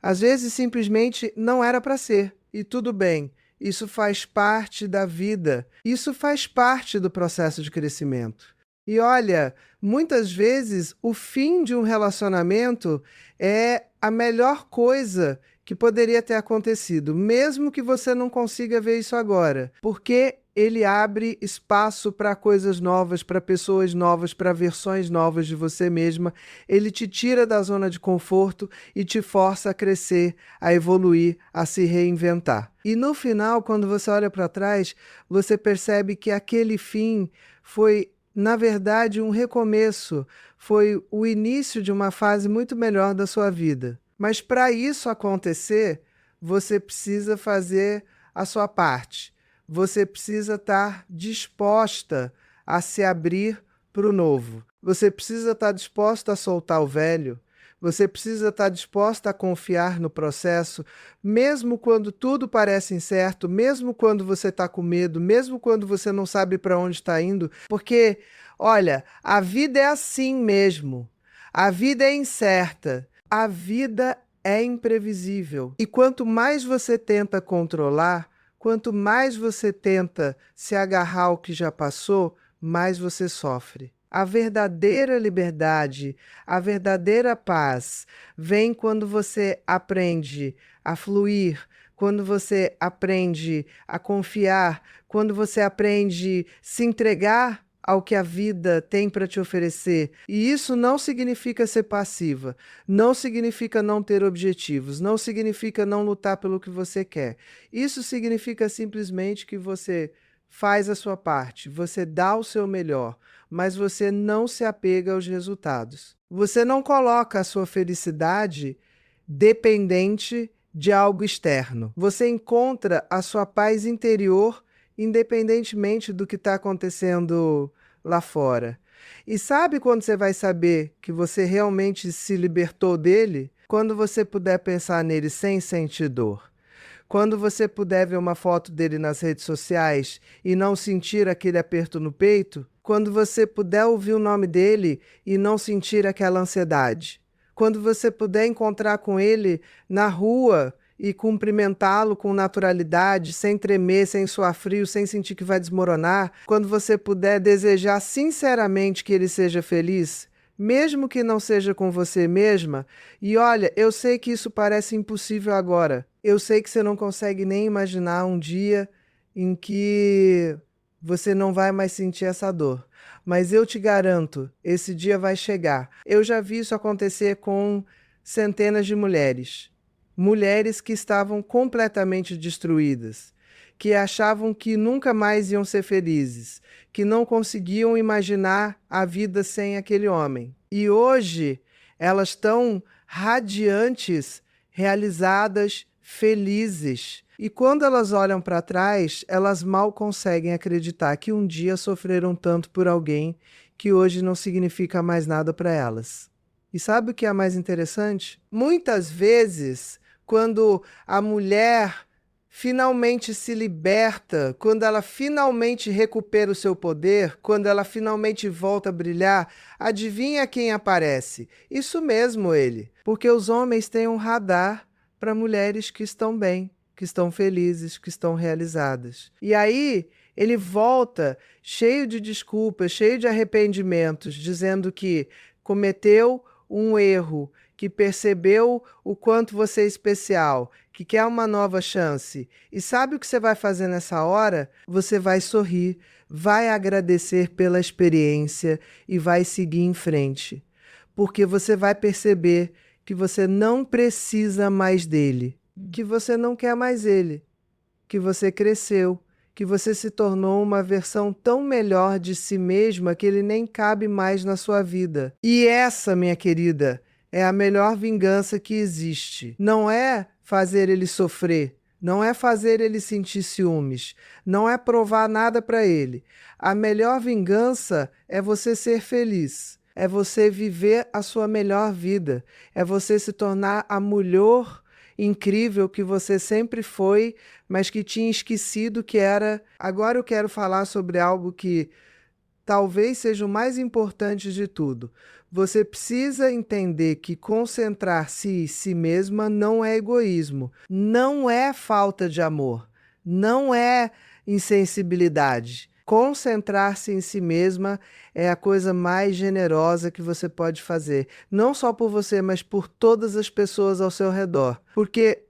Às vezes simplesmente não era para ser. E tudo bem, isso faz parte da vida, isso faz parte do processo de crescimento. E olha, muitas vezes o fim de um relacionamento é a melhor coisa que poderia ter acontecido, mesmo que você não consiga ver isso agora, porque ele abre espaço para coisas novas, para pessoas novas, para versões novas de você mesma. Ele te tira da zona de conforto e te força a crescer, a evoluir, a se reinventar. E no final, quando você olha para trás, você percebe que aquele fim foi, na verdade, um recomeço, foi o início de uma fase muito melhor da sua vida. Mas para isso acontecer, você precisa fazer a sua parte. Você precisa estar disposta a se abrir para o novo. Você precisa estar disposta a soltar o velho. Você precisa estar disposta a confiar no processo, mesmo quando tudo parece incerto, mesmo quando você está com medo, mesmo quando você não sabe para onde está indo. Porque, olha, a vida é assim mesmo. A vida é incerta. A vida é imprevisível. E quanto mais você tenta controlar, quanto mais você tenta se agarrar ao que já passou, mais você sofre. A verdadeira liberdade, a verdadeira paz vem quando você aprende a fluir, quando você aprende a confiar, quando você aprende a se entregar ao que a vida tem para te oferecer. E isso não significa ser passiva, não significa não ter objetivos, não significa não lutar pelo que você quer. Isso significa simplesmente que você faz a sua parte, você dá o seu melhor, mas você não se apega aos resultados. Você não coloca a sua felicidade dependente de algo externo. Você encontra a sua paz interior independentemente do que está acontecendo lá fora. E sabe quando você vai saber que você realmente se libertou dele? Quando você puder pensar nele sem sentir dor. Quando você puder ver uma foto dele nas redes sociais e não sentir aquele aperto no peito. Quando você puder ouvir o nome dele e não sentir aquela ansiedade. Quando você puder encontrar com ele na rua e cumprimentá-lo com naturalidade, sem tremer, sem suar frio, sem sentir que vai desmoronar. Quando você puder desejar sinceramente que ele seja feliz, mesmo que não seja com você mesma. E olha, eu sei que isso parece impossível agora. Eu sei que você não consegue nem imaginar um dia em que você não vai mais sentir essa dor. Mas eu te garanto, esse dia vai chegar. Eu já vi isso acontecer com centenas de mulheres. Mulheres que estavam completamente destruídas, que achavam que nunca mais iam ser felizes, que não conseguiam imaginar a vida sem aquele homem. E hoje elas estão radiantes, realizadas, felizes. E quando elas olham para trás, elas mal conseguem acreditar que um dia sofreram tanto por alguém que hoje não significa mais nada para elas. E sabe o que é mais interessante? Muitas vezes, quando a mulher finalmente se liberta, quando ela finalmente recupera o seu poder, quando ela finalmente volta a brilhar, adivinha quem aparece? Isso mesmo, ele. Porque os homens têm um radar para mulheres que estão bem, que estão felizes, que estão realizadas. E aí ele volta cheio de desculpas, cheio de arrependimentos, dizendo que cometeu um erro, que percebeu o quanto você é especial, que quer uma nova chance. E sabe o que você vai fazer nessa hora? Você vai sorrir, vai agradecer pela experiência e vai seguir em frente, porque você vai perceber que você não precisa mais dele, que você não quer mais ele, que você cresceu, que você se tornou uma versão tão melhor de si mesma que ele nem cabe mais na sua vida. E essa, minha querida, é a melhor vingança que existe. Não é fazer ele sofrer, não é fazer ele sentir ciúmes, não é provar nada para ele. A melhor vingança é você ser feliz, é você viver a sua melhor vida, é você se tornar a mulher incrível que você sempre foi, mas que tinha esquecido que era. Agora eu quero falar sobre algo que talvez seja o mais importante de tudo. Você precisa entender que concentrar-se em si mesma não é egoísmo, não é falta de amor, não é insensibilidade. Concentrar-se em si mesma é a coisa mais generosa que você pode fazer. Não só por você, mas por todas as pessoas ao seu redor. Porque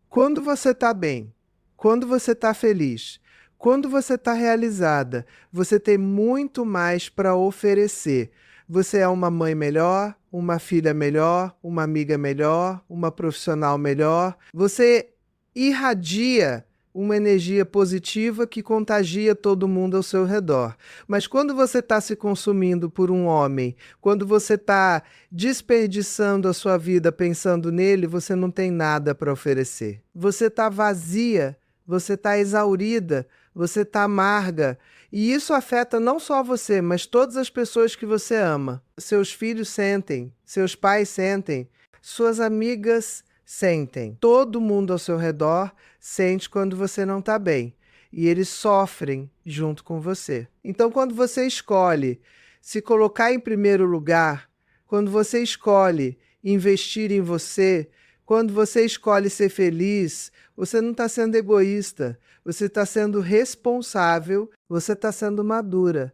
quando você está bem, quando você está feliz, quando você está realizada, você tem muito mais para oferecer. Você é uma mãe melhor, uma filha melhor, uma amiga melhor, uma profissional melhor. Você irradia uma energia positiva que contagia todo mundo ao seu redor. Mas quando você está se consumindo por um homem, quando você está desperdiçando a sua vida pensando nele, você não tem nada para oferecer. Você está vazia, você está exaurida, você está amarga. E isso afeta não só você, mas todas as pessoas que você ama. Seus filhos sentem, seus pais sentem, suas amigas sentem. Todo mundo ao seu redor sente quando você não está bem. E eles sofrem junto com você. Então, quando você escolhe se colocar em primeiro lugar, quando você escolhe investir em você, quando você escolhe ser feliz, você não está sendo egoísta, você está sendo responsável, você está sendo madura,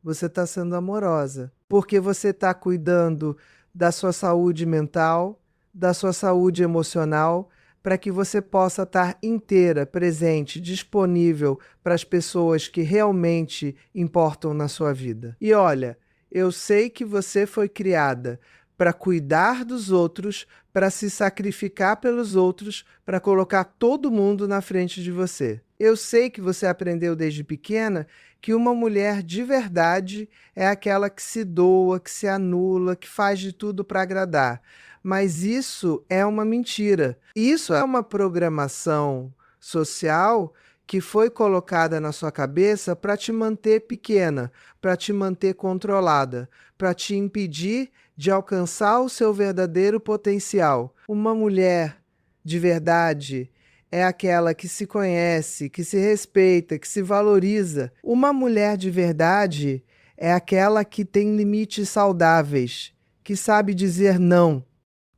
você está sendo amorosa, porque você está cuidando da sua saúde mental, da sua saúde emocional, para que você possa estar inteira, presente, disponível para as pessoas que realmente importam na sua vida. E olha, eu sei que você foi criada para cuidar dos outros, para se sacrificar pelos outros, para colocar todo mundo na frente de você. Eu sei que você aprendeu desde pequena que uma mulher de verdade é aquela que se doa, que se anula, que faz de tudo para agradar. Mas isso é uma mentira. Isso é uma programação social que foi colocada na sua cabeça para te manter pequena, para te manter controlada, para te impedir de alcançar o seu verdadeiro potencial. Uma mulher de verdade é aquela que se conhece, que se respeita, que se valoriza. Uma mulher de verdade é aquela que tem limites saudáveis, que sabe dizer não,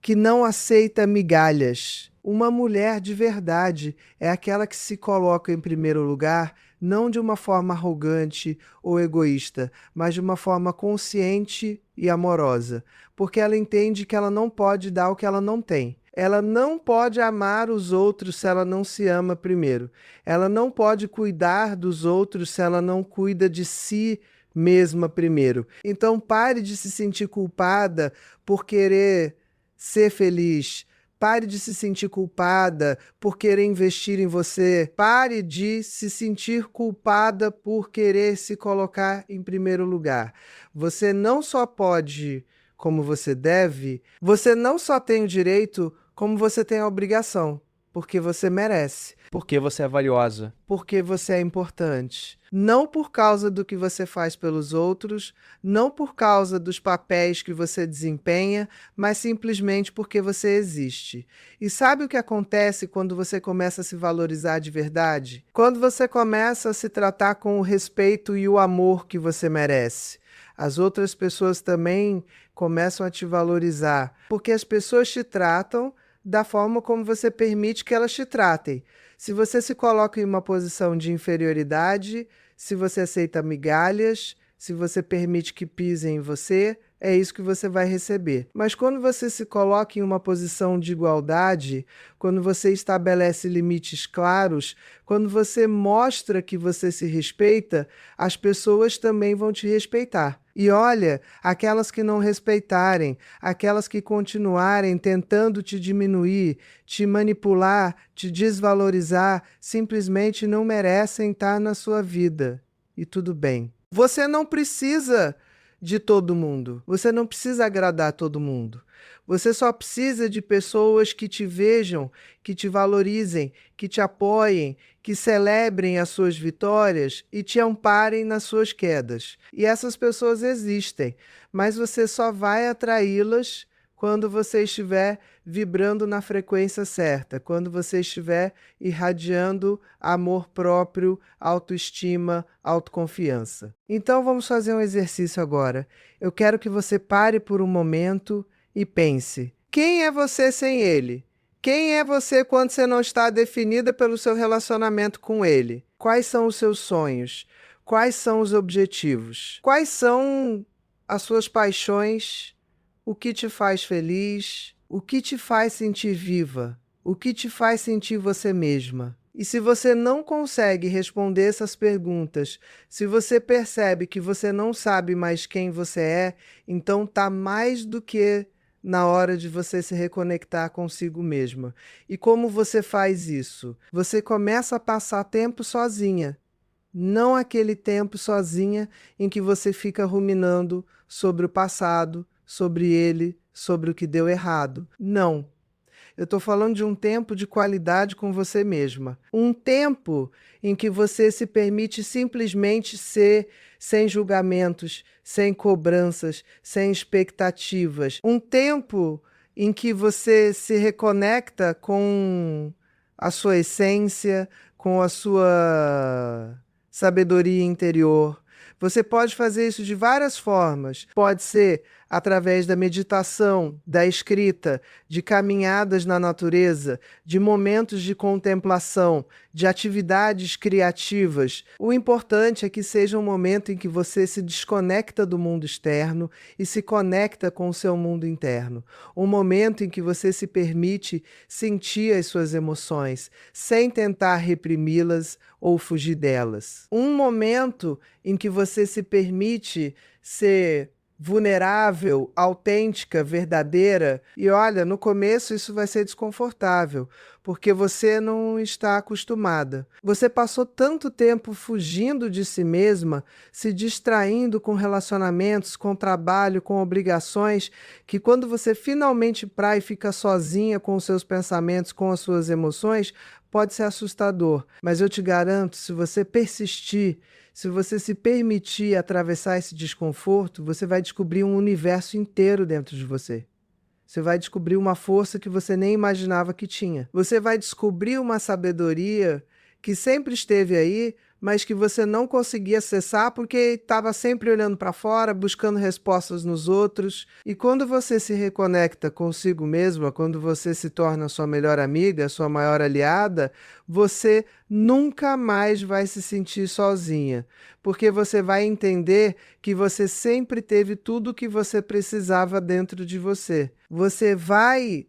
que não aceita migalhas. Uma mulher de verdade é aquela que se coloca em primeiro lugar, não de uma forma arrogante ou egoísta, mas de uma forma consciente e amorosa, porque ela entende que ela não pode dar o que ela não tem. Ela não pode amar os outros se ela não se ama primeiro. Ela não pode cuidar dos outros se ela não cuida de si mesma primeiro. Então pare de se sentir culpada por querer ser feliz. Pare de se sentir culpada por querer investir em você. Pare de se sentir culpada por querer se colocar em primeiro lugar. Você não só pode como você deve, você não só tem o direito, como você tem a obrigação. Porque você merece. Porque você é valiosa. Porque você é importante. Não por causa do que você faz pelos outros, não por causa dos papéis que você desempenha, mas simplesmente porque você existe. E sabe o que acontece quando você começa a se valorizar de verdade? Quando você começa a se tratar com o respeito e o amor que você merece. As outras pessoas também começam a te valorizar, porque as pessoas te tratam da forma como você permite que elas te tratem. Se você se coloca em uma posição de inferioridade, se você aceita migalhas, se você permite que pisem em você, é isso que você vai receber. Mas quando você se coloca em uma posição de igualdade, quando você estabelece limites claros, quando você mostra que você se respeita, as pessoas também vão te respeitar. E olha, aquelas que não respeitarem, aquelas que continuarem tentando te diminuir, te manipular, te desvalorizar, simplesmente não merecem estar na sua vida. E tudo bem. Você não precisa de todo mundo. Você não precisa agradar todo mundo. Você só precisa de pessoas que te vejam, que te valorizem, que te apoiem, que celebrem as suas vitórias e te amparem nas suas quedas. E essas pessoas existem, mas você só vai atraí-las quando você estiver vibrando na frequência certa, quando você estiver irradiando amor próprio, autoestima, autoconfiança. Então vamos fazer um exercício agora. Eu quero que você pare por um momento e pense: quem é você sem ele? Quem é você quando você não está definida pelo seu relacionamento com ele? Quais são os seus sonhos? Quais são os objetivos? Quais são as suas paixões? O que te faz feliz? O que te faz sentir viva? O que te faz sentir você mesma? E se você não consegue responder essas perguntas, se você percebe que você não sabe mais quem você é, então tá mais do que na hora de você se reconectar consigo mesma. E como você faz isso? Você começa a passar tempo sozinha. Não aquele tempo sozinha em que você fica ruminando sobre o passado, sobre ele, sobre o que deu errado. Não. Eu estou falando de um tempo de qualidade com você mesma. Um tempo em que você se permite simplesmente ser sem julgamentos, sem cobranças, sem expectativas. Um tempo em que você se reconecta com a sua essência, com a sua sabedoria interior. Você pode fazer isso de várias formas. Pode ser através da meditação, da escrita, de caminhadas na natureza, de momentos de contemplação, de atividades criativas. O importante é que seja um momento em que você se desconecta do mundo externo e se conecta com o seu mundo interno. Um momento em que você se permite sentir as suas emoções, sem tentar reprimi-las ou fugir delas. Um momento em que você se permite ser vulnerável, autêntica, verdadeira. E olha, no começo isso vai ser desconfortável, porque você não está acostumada. Você passou tanto tempo fugindo de si mesma, se distraindo com relacionamentos, com trabalho, com obrigações, que quando você finalmente para e fica sozinha com os seus pensamentos, com as suas emoções, pode ser assustador. Mas eu te garanto, se você persistir, se você se permitir atravessar esse desconforto, você vai descobrir um universo inteiro dentro de você. Você vai descobrir uma força que você nem imaginava que tinha. Você vai descobrir uma sabedoria que sempre esteve aí, mas que você não conseguia acessar porque estava sempre olhando para fora, buscando respostas nos outros. E quando você se reconecta consigo mesma, quando você se torna sua melhor amiga, sua maior aliada, você nunca mais vai se sentir sozinha, porque você vai entender que você sempre teve tudo o que você precisava dentro de você. Você vai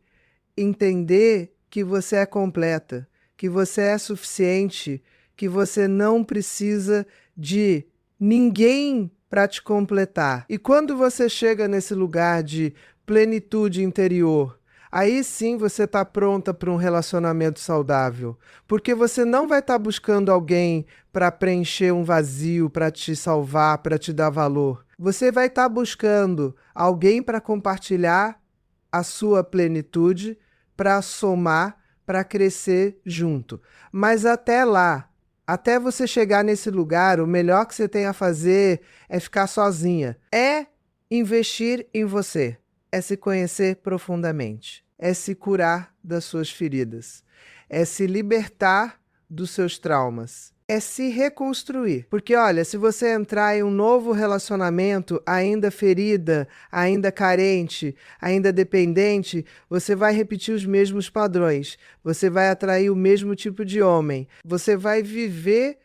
entender que você é completa, que você é suficiente, que você não precisa de ninguém para te completar. E quando você chega nesse lugar de plenitude interior, aí sim você está pronta para um relacionamento saudável, porque você não vai estar buscando alguém para preencher um vazio, para te salvar, para te dar valor. Você vai estar buscando alguém para compartilhar a sua plenitude, para somar, para crescer junto. Mas até lá, até você chegar nesse lugar, o melhor que você tem a fazer é ficar sozinha. É investir em você. É se conhecer profundamente. É se curar das suas feridas. É se libertar dos seus traumas. É se reconstruir. Porque, olha, se você entrar em um novo relacionamento ainda ferida, ainda carente, ainda dependente, você vai repetir os mesmos padrões. Você vai atrair o mesmo tipo de homem. Você vai viver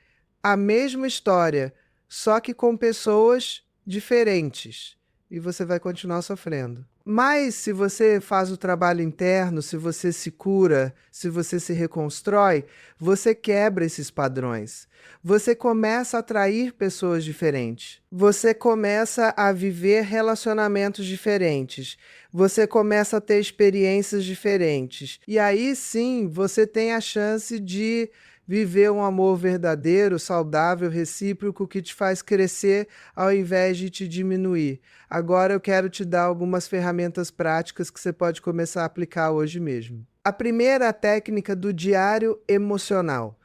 a mesma história, só que com pessoas diferentes. e você vai continuar sofrendo. Mas se você faz o trabalho interno, se você se cura, se você se reconstrói, você quebra esses padrões. Você começa a atrair pessoas diferentes. Você começa a viver relacionamentos diferentes. Você começa a ter experiências diferentes. E aí sim, você tem a chance de viver um amor verdadeiro, saudável, recíproco, que te faz crescer ao invés de te diminuir. Agora eu quero te dar algumas ferramentas práticas que você pode começar a aplicar hoje mesmo. A primeira é a técnica do diário emocional.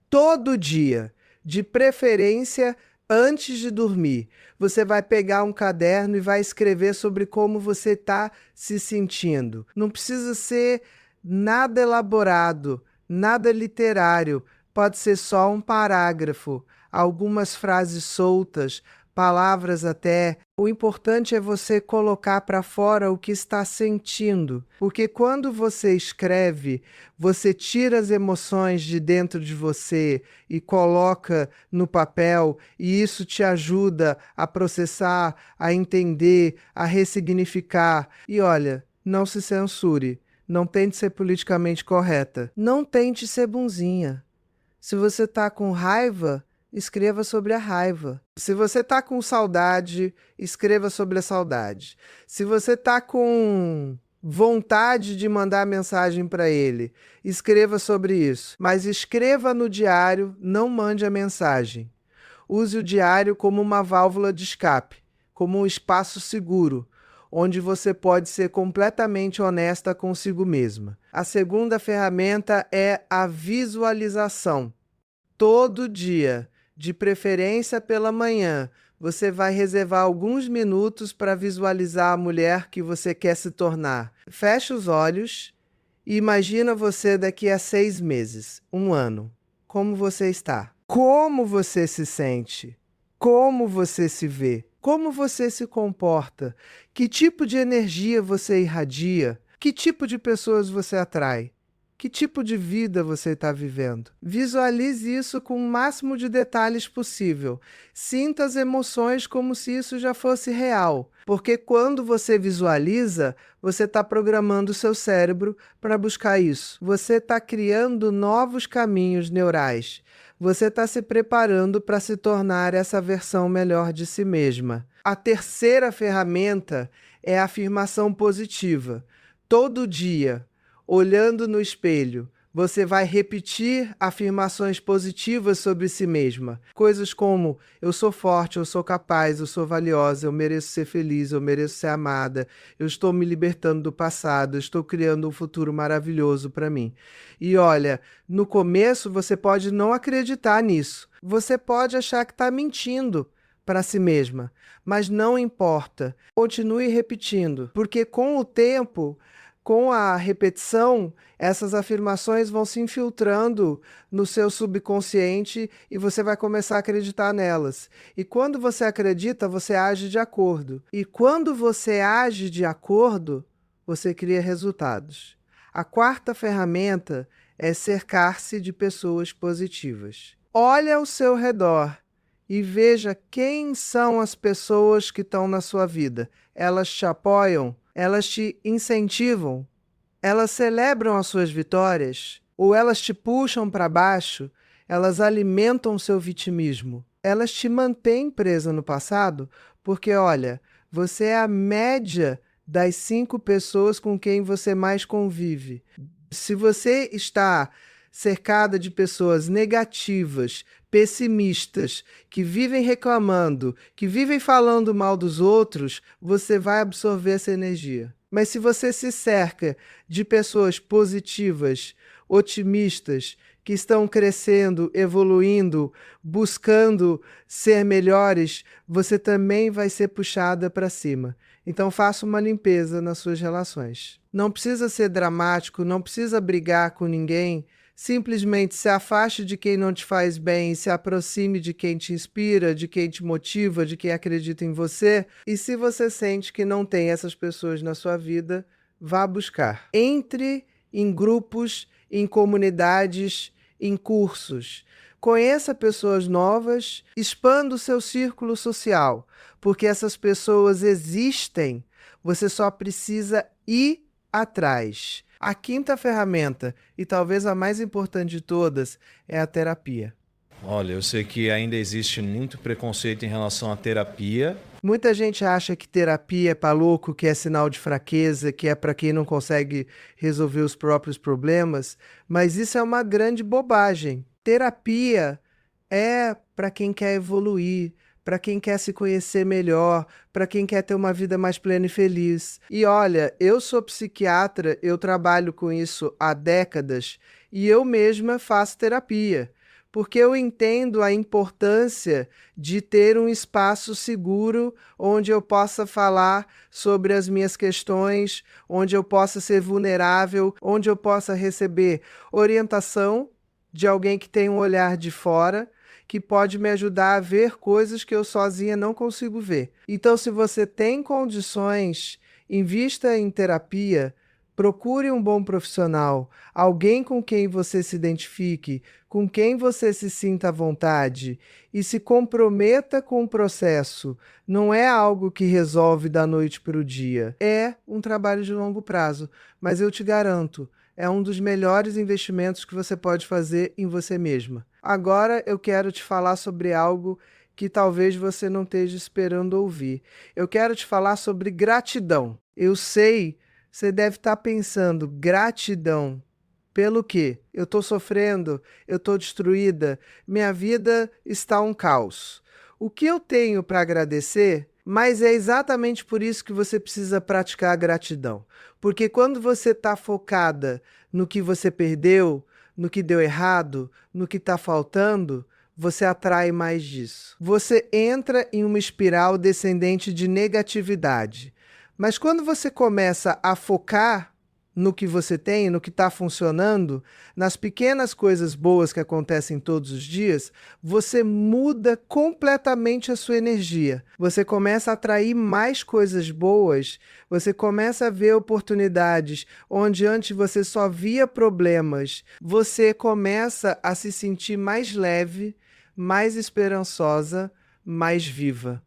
Todo dia, de preferência antes de dormir, você vai pegar um caderno e vai escrever sobre como você está se sentindo. Não precisa ser nada elaborado, nada literário, pode ser só um parágrafo, algumas frases soltas, palavras até. O importante é você colocar para fora o que está sentindo, porque quando você escreve, você tira as emoções de dentro de você e coloca no papel, e isso te ajuda a processar, a entender, a ressignificar. E olha, não se censure. Não tente ser politicamente correta. Não tente ser bonzinha. Se você está com raiva, escreva sobre a raiva. Se você está com saudade, escreva sobre a saudade. Se você está com vontade de mandar mensagem para ele, escreva sobre isso. Mas escreva no diário, não mande a mensagem. Use o diário como uma válvula de escape, como um espaço seguro, onde você pode ser completamente honesta consigo mesma. A segunda ferramenta é a visualização. Todo dia, de preferência pela manhã, você vai reservar alguns minutos para visualizar a mulher que você quer se tornar. Feche os olhos e imagina você daqui a 6 meses, 1 ano. Como você está? Como você se sente? Como você se vê? Como você se comporta? Que tipo de energia você irradia? Que tipo de pessoas você atrai? Que tipo de vida você está vivendo? Visualize isso com o máximo de detalhes possível. Sinta as emoções como se isso já fosse real. Porque quando você visualiza, você está programando o seu cérebro para buscar isso. Você está criando novos caminhos neurais. Você está se preparando para se tornar essa versão melhor de si mesma. A terceira ferramenta é a afirmação positiva. Todo dia, olhando no espelho, você vai repetir afirmações positivas sobre si mesma. Coisas como: eu sou forte, eu sou capaz, eu sou valiosa, eu mereço ser feliz, eu mereço ser amada, eu estou me libertando do passado, eu estou criando um futuro maravilhoso para mim. E olha, no começo você pode não acreditar nisso. Você pode achar que está mentindo para si mesma, mas não importa. Continue repetindo, porque com o tempo, com a repetição, essas afirmações vão se infiltrando no seu subconsciente e você vai começar a acreditar nelas. E quando você acredita, você age de acordo. E quando você age de acordo, você cria resultados. A quarta ferramenta é cercar-se de pessoas positivas. Olhe ao seu redor e veja quem são as pessoas que estão na sua vida. Elas te apoiam? Elas te incentivam? Elas celebram as suas vitórias? Ou elas te puxam para baixo? Elas alimentam o seu vitimismo? Elas te mantêm presa no passado? Porque, olha, você é a média das 5 pessoas com quem você mais convive. Se você está cercada de pessoas negativas, pessimistas, que vivem reclamando, que vivem falando mal dos outros, você vai absorver essa energia. Mas se você se cerca de pessoas positivas, otimistas, que estão crescendo, evoluindo, buscando ser melhores, você também vai ser puxada para cima. Então faça uma limpeza nas suas relações. Não precisa ser dramático, não precisa brigar com ninguém. Simplesmente se afaste de quem não te faz bem e se aproxime de quem te inspira, de quem te motiva, de quem acredita em você. E se você sente que não tem essas pessoas na sua vida, vá buscar. Entre em grupos, em comunidades, em cursos. Conheça pessoas novas, expanda o seu círculo social, porque essas pessoas existem, você só precisa ir atrás. A quinta ferramenta, e talvez a mais importante de todas, é a terapia. Olha, eu sei que ainda existe muito preconceito em relação à terapia. Muita gente acha que terapia é para louco, que é sinal de fraqueza, que é para quem não consegue resolver os próprios problemas, mas isso é uma grande bobagem. Terapia é para quem quer evoluir, para quem quer se conhecer melhor, para quem quer ter uma vida mais plena e feliz. E olha, eu sou psiquiatra, eu trabalho com isso há décadas e eu mesma faço terapia, porque eu entendo a importância de ter um espaço seguro onde eu possa falar sobre as minhas questões, onde eu possa ser vulnerável, onde eu possa receber orientação de alguém que tem um olhar de fora, que pode me ajudar a ver coisas que eu sozinha não consigo ver. Então, se você tem condições, invista em terapia, procure um bom profissional, alguém com quem você se identifique, com quem você se sinta à vontade e se comprometa com o processo. Não é algo que resolve da noite para o dia. É um trabalho de longo prazo, mas eu te garanto, é um dos melhores investimentos que você pode fazer em você mesma. Agora eu quero te falar sobre algo que talvez você não esteja esperando ouvir. Eu quero te falar sobre gratidão. Eu sei, você deve estar pensando, gratidão. Pelo quê? Eu estou sofrendo, eu estou destruída, minha vida está um caos. O que eu tenho para agradecer? Mas é exatamente por isso que você precisa praticar a gratidão. Porque quando você está focada no que você perdeu, no que deu errado, no que está faltando, você atrai mais disso. Você entra em uma espiral descendente de negatividade. Mas quando você começa a focar no que você tem, no que está funcionando, nas pequenas coisas boas que acontecem todos os dias, você muda completamente a sua energia. Você começa a atrair mais coisas boas, você começa a ver oportunidades onde antes você só via problemas. Você começa a se sentir mais leve, mais esperançosa, mais viva.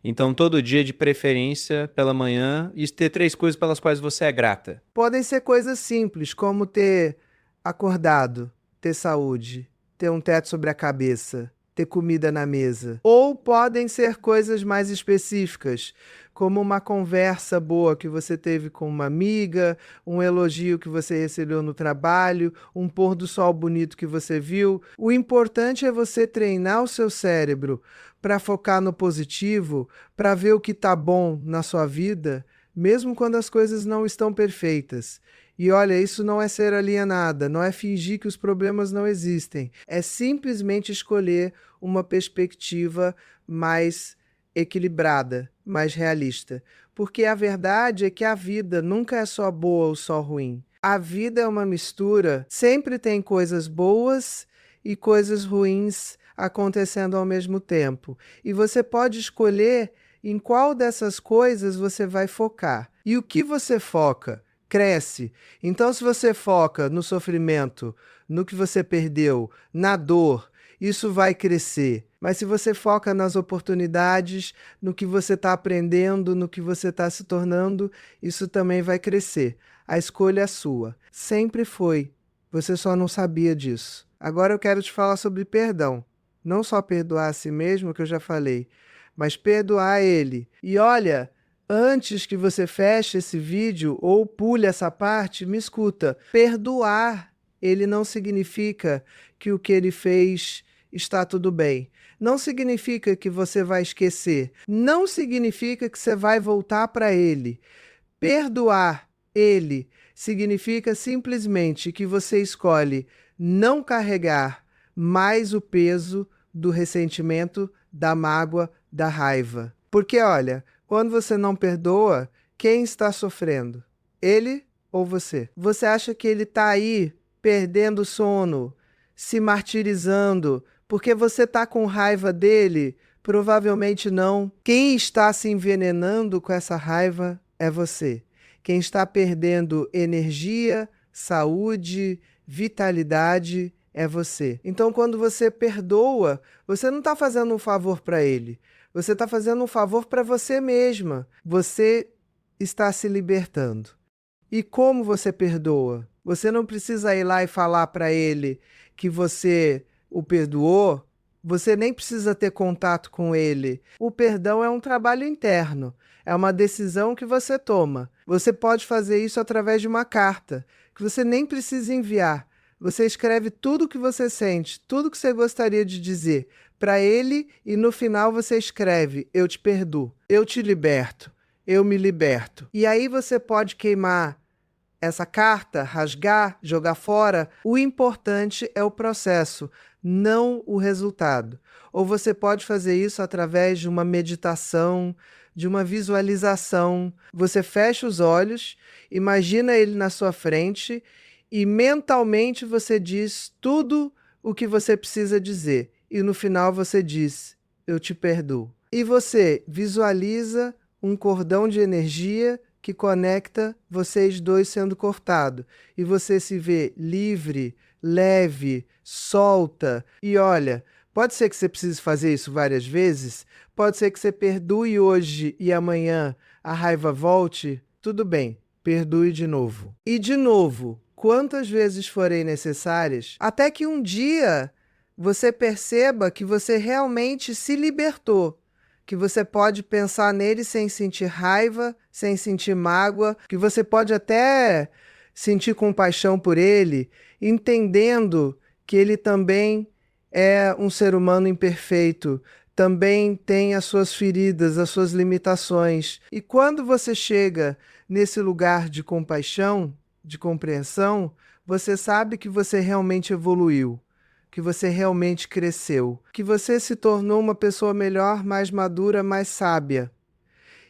Então, todo dia, de preferência, pela manhã, e ter 3 coisas pelas quais você é grata. Podem ser coisas simples, como ter acordado, ter saúde, ter um teto sobre a cabeça, ter comida na mesa. Ou podem ser coisas mais específicas, como uma conversa boa que você teve com uma amiga, um elogio que você recebeu no trabalho, um pôr do sol bonito que você viu. O importante é você treinar o seu cérebro para focar no positivo, para ver o que está bom na sua vida, mesmo quando as coisas não estão perfeitas. E olha, isso não é ser alienada, não é fingir que os problemas não existem. É simplesmente escolher uma perspectiva mais equilibrada, mais realista. Porque a verdade é que a vida nunca é só boa ou só ruim. A vida é uma mistura, sempre tem coisas boas e coisas ruins acontecendo ao mesmo tempo. E você pode escolher em qual dessas coisas você vai focar. E o que você foca cresce. Então, se você foca no sofrimento, no que você perdeu, na dor, isso vai crescer. Mas se você foca nas oportunidades, no que você está aprendendo, no que você está se tornando, isso também vai crescer. A escolha é sua. Sempre foi. Você só não sabia disso. Agora eu quero te falar sobre perdão. Não só perdoar a si mesmo, que eu já falei, mas perdoar ele. E olha, antes que você feche esse vídeo ou pule essa parte, me escuta. Perdoar, ele não significa que o que ele fez está tudo bem. Não significa que você vai esquecer. Não significa que você vai voltar para ele. Perdoar ele significa simplesmente que você escolhe não carregar mais o peso do ressentimento, da mágoa, da raiva. Porque, olha, quando você não perdoa, quem está sofrendo? Ele ou você? Você acha que ele está aí perdendo o sono, se martirizando, porque você está com raiva dele? Provavelmente não. Quem está se envenenando com essa raiva é você. Quem está perdendo energia, saúde, vitalidade é você. Então, quando você perdoa, você não está fazendo um favor para ele. Você está fazendo um favor para você mesma. Você está se libertando. E como você perdoa? Você não precisa ir lá e falar para ele que você o perdoou. Você nem precisa ter contato com ele. O perdão é um trabalho interno. É uma decisão que você toma. Você pode fazer isso através de uma carta, que você nem precisa enviar. Você escreve tudo o que você sente, tudo que você gostaria de dizer para ele e no final você escreve: eu te perdoo, eu te liberto, eu me liberto. E aí você pode queimar essa carta, rasgar, jogar fora. O importante é o processo, não o resultado. Ou você pode fazer isso através de uma meditação, de uma visualização. Você fecha os olhos, imagina ele na sua frente e mentalmente você diz tudo o que você precisa dizer. E no final você diz: eu te perdoo. E você visualiza um cordão de energia que conecta vocês dois sendo cortado. E você se vê livre, leve, solta. E olha, pode ser que você precise fazer isso várias vezes, pode ser que você perdoe hoje e amanhã a raiva volte. Tudo bem, perdoe de novo. E de novo, quantas vezes forem necessárias, até que um dia você perceba que você realmente se libertou, que você pode pensar nele sem sentir raiva, sem sentir mágoa, que você pode até sentir compaixão por ele, entendendo que ele também é um ser humano imperfeito, também tem as suas feridas, as suas limitações. E quando você chega nesse lugar de compaixão, de compreensão, você sabe que você realmente evoluiu, que você realmente cresceu, que você se tornou uma pessoa melhor, mais madura, mais sábia.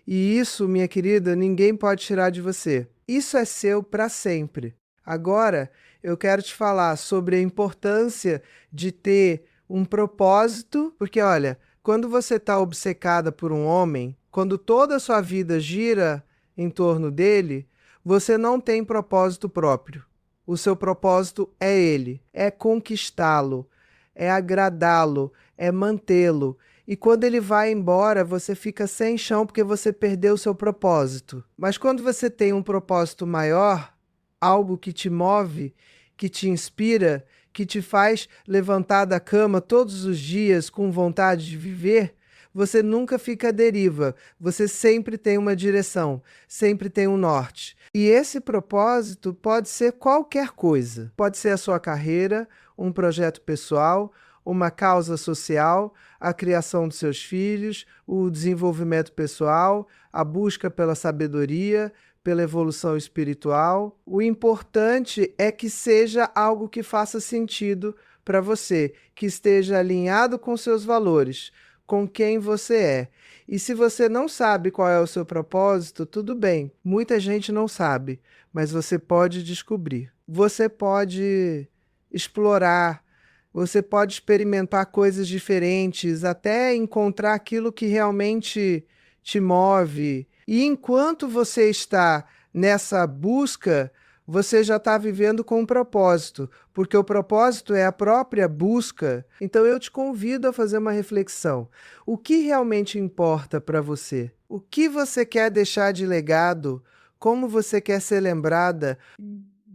E isso, minha querida, ninguém pode tirar de você. Isso é seu para sempre. Agora, eu quero te falar sobre a importância de ter um propósito, porque olha, quando você está obcecada por um homem, quando toda a sua vida gira em torno dele, você não tem propósito próprio. O seu propósito é ele, é conquistá-lo, é agradá-lo, é mantê-lo. E quando ele vai embora, você fica sem chão porque você perdeu o seu propósito. Mas quando você tem um propósito maior, algo que te move, que te inspira, que te faz levantar da cama todos os dias com vontade de viver, você nunca fica à deriva, você sempre tem uma direção, sempre tem um norte. E esse propósito pode ser qualquer coisa. Pode ser a sua carreira, um projeto pessoal, uma causa social, a criação dos seus filhos, o desenvolvimento pessoal, a busca pela sabedoria, pela evolução espiritual. O importante é que seja algo que faça sentido para você, que esteja alinhado com seus valores, com quem você é. E se você não sabe qual é o seu propósito, tudo bem. Muita gente não sabe, mas você pode descobrir. Você pode explorar, você pode experimentar coisas diferentes, até encontrar aquilo que realmente te move. E enquanto você está nessa busca, você já está vivendo com um propósito, porque o propósito é a própria busca. Então eu te convido a fazer uma reflexão. O que realmente importa para você? O que você quer deixar de legado? Como você quer ser lembrada?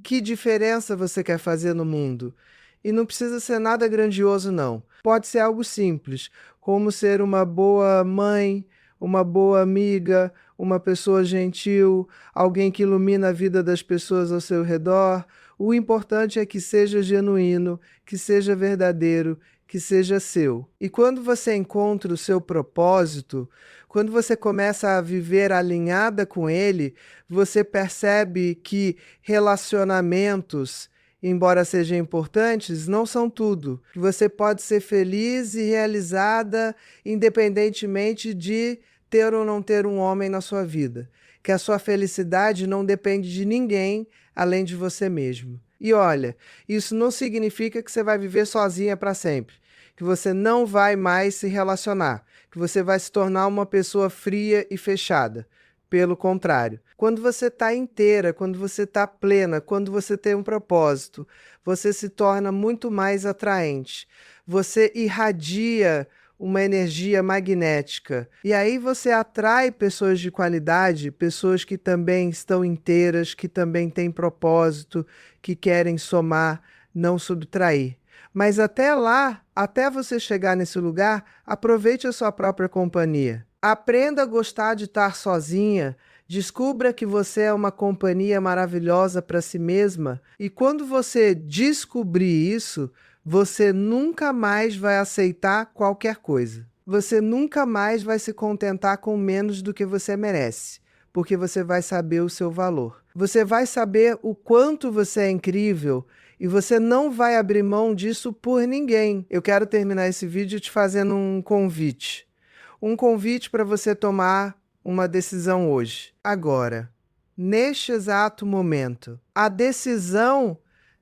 Que diferença você quer fazer no mundo? E não precisa ser nada grandioso, não. Pode ser algo simples, como ser uma boa mãe, uma boa amiga, uma pessoa gentil, alguém que ilumina a vida das pessoas ao seu redor. O importante é que seja genuíno, que seja verdadeiro, que seja seu. E quando você encontra o seu propósito, quando você começa a viver alinhada com ele, você percebe que relacionamentos, embora sejam importantes, não são tudo. Você pode ser feliz e realizada independentemente de ter ou não ter um homem na sua vida. Que a sua felicidade não depende de ninguém além de você mesmo. E olha, isso não significa que você vai viver sozinha para sempre, que você não vai mais se relacionar, que você vai se tornar uma pessoa fria e fechada. Pelo contrário, quando você está inteira, quando você está plena, quando você tem um propósito, você se torna muito mais atraente. Você irradia uma energia magnética. E aí você atrai pessoas de qualidade, pessoas que também estão inteiras, que também têm propósito, que querem somar, não subtrair. Mas até lá, até você chegar nesse lugar, aproveite a sua própria companhia. Aprenda a gostar de estar sozinha. Descubra que você é uma companhia maravilhosa para si mesma. E quando você descobrir isso, você nunca mais vai aceitar qualquer coisa. Você nunca mais vai se contentar com menos do que você merece, porque você vai saber o seu valor. Você vai saber o quanto você é incrível e você não vai abrir mão disso por ninguém. Eu quero terminar esse vídeo te fazendo um convite. Um convite para você tomar uma decisão hoje, agora, neste exato momento. A decisão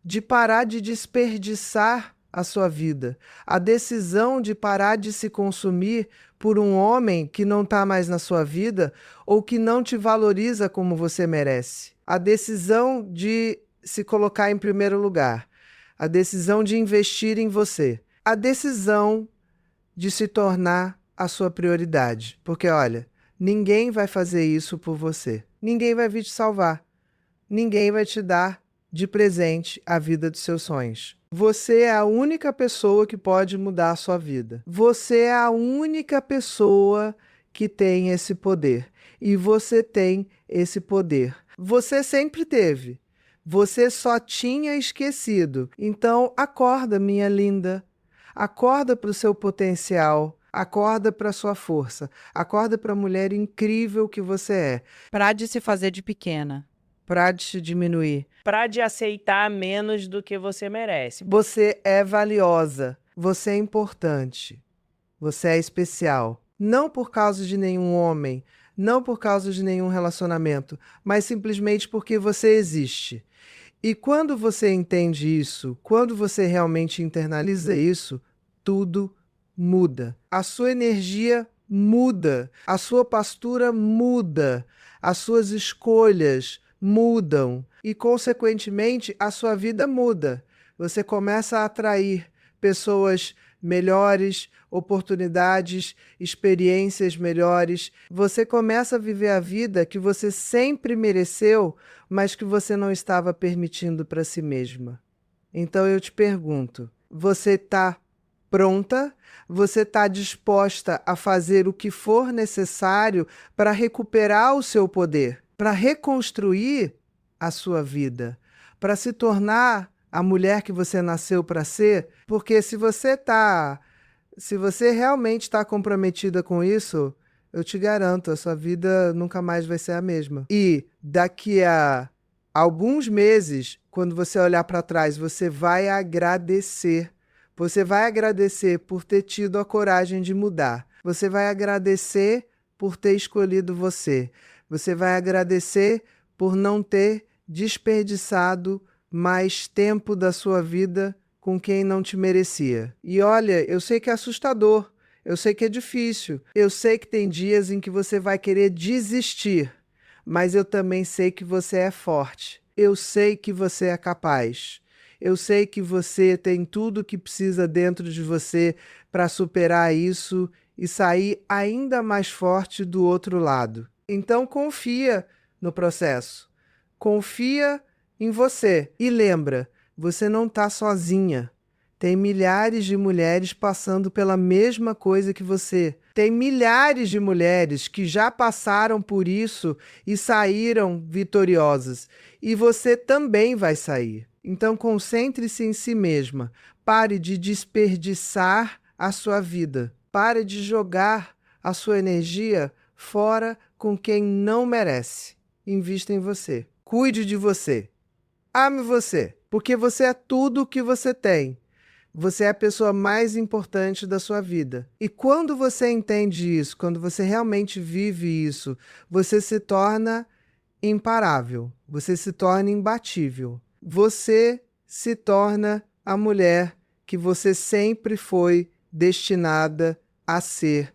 de parar de desperdiçar a sua vida. A decisão de parar de se consumir por um homem que não está mais na sua vida ou que não te valoriza como você merece. A decisão de se colocar em primeiro lugar. A decisão de investir em você. A decisão de se tornar a sua prioridade. Porque, olha, ninguém vai fazer isso por você. Ninguém vai vir te salvar. Ninguém vai te dar de presente a vida dos seus sonhos. Você é a única pessoa que pode mudar a sua vida. Você é a única pessoa que tem esse poder. E você tem esse poder. Você sempre teve. Você só tinha esquecido. Então, acorda, minha linda. Acorda para o seu potencial. Acorda para a sua força. Acorda para a mulher incrível que você é. Para de se fazer de pequena. Para de se diminuir. Para de aceitar menos do que você merece. Você é valiosa. Você é importante. Você é especial. Não por causa de nenhum homem, não por causa de nenhum relacionamento, mas simplesmente porque você existe. E quando você entende isso, quando você realmente internaliza isso, tudo muda. A sua energia muda, a sua postura muda, as suas escolhas mudam e, consequentemente, a sua vida muda. Você começa a atrair pessoas melhores, oportunidades, experiências melhores. Você começa a viver a vida que você sempre mereceu, mas que você não estava permitindo para si mesma. Então eu te pergunto, você está pronta? Você está disposta a fazer o que for necessário para recuperar o seu poder, para reconstruir a sua vida, para se tornar a mulher que você nasceu para ser? Porque se você realmente está comprometida com isso, eu te garanto, a sua vida nunca mais vai ser a mesma. E daqui a alguns meses, quando você olhar para trás, você vai agradecer. Você vai agradecer por ter tido a coragem de mudar. Você vai agradecer por ter escolhido você. Você vai agradecer por não ter desperdiçado mais tempo da sua vida com quem não te merecia. E olha, eu sei que é assustador, eu sei que é difícil, eu sei que tem dias em que você vai querer desistir, mas eu também sei que você é forte, eu sei que você é capaz, eu sei que você tem tudo o que precisa dentro de você para superar isso e sair ainda mais forte do outro lado. Então confia no processo, confia em você. E lembra, você não está sozinha. Tem milhares de mulheres passando pela mesma coisa que você. Tem milhares de mulheres que já passaram por isso e saíram vitoriosas. E você também vai sair. Então concentre-se em si mesma. Pare de desperdiçar a sua vida. Pare de jogar a sua energia fora com quem não merece. Invista em você. Cuide de você. Ame você, porque você é tudo o que você tem. Você é a pessoa mais importante da sua vida. E quando você entende isso, quando você realmente vive isso, você se torna imparável, você se torna imbatível. Você se torna a mulher que você sempre foi destinada a ser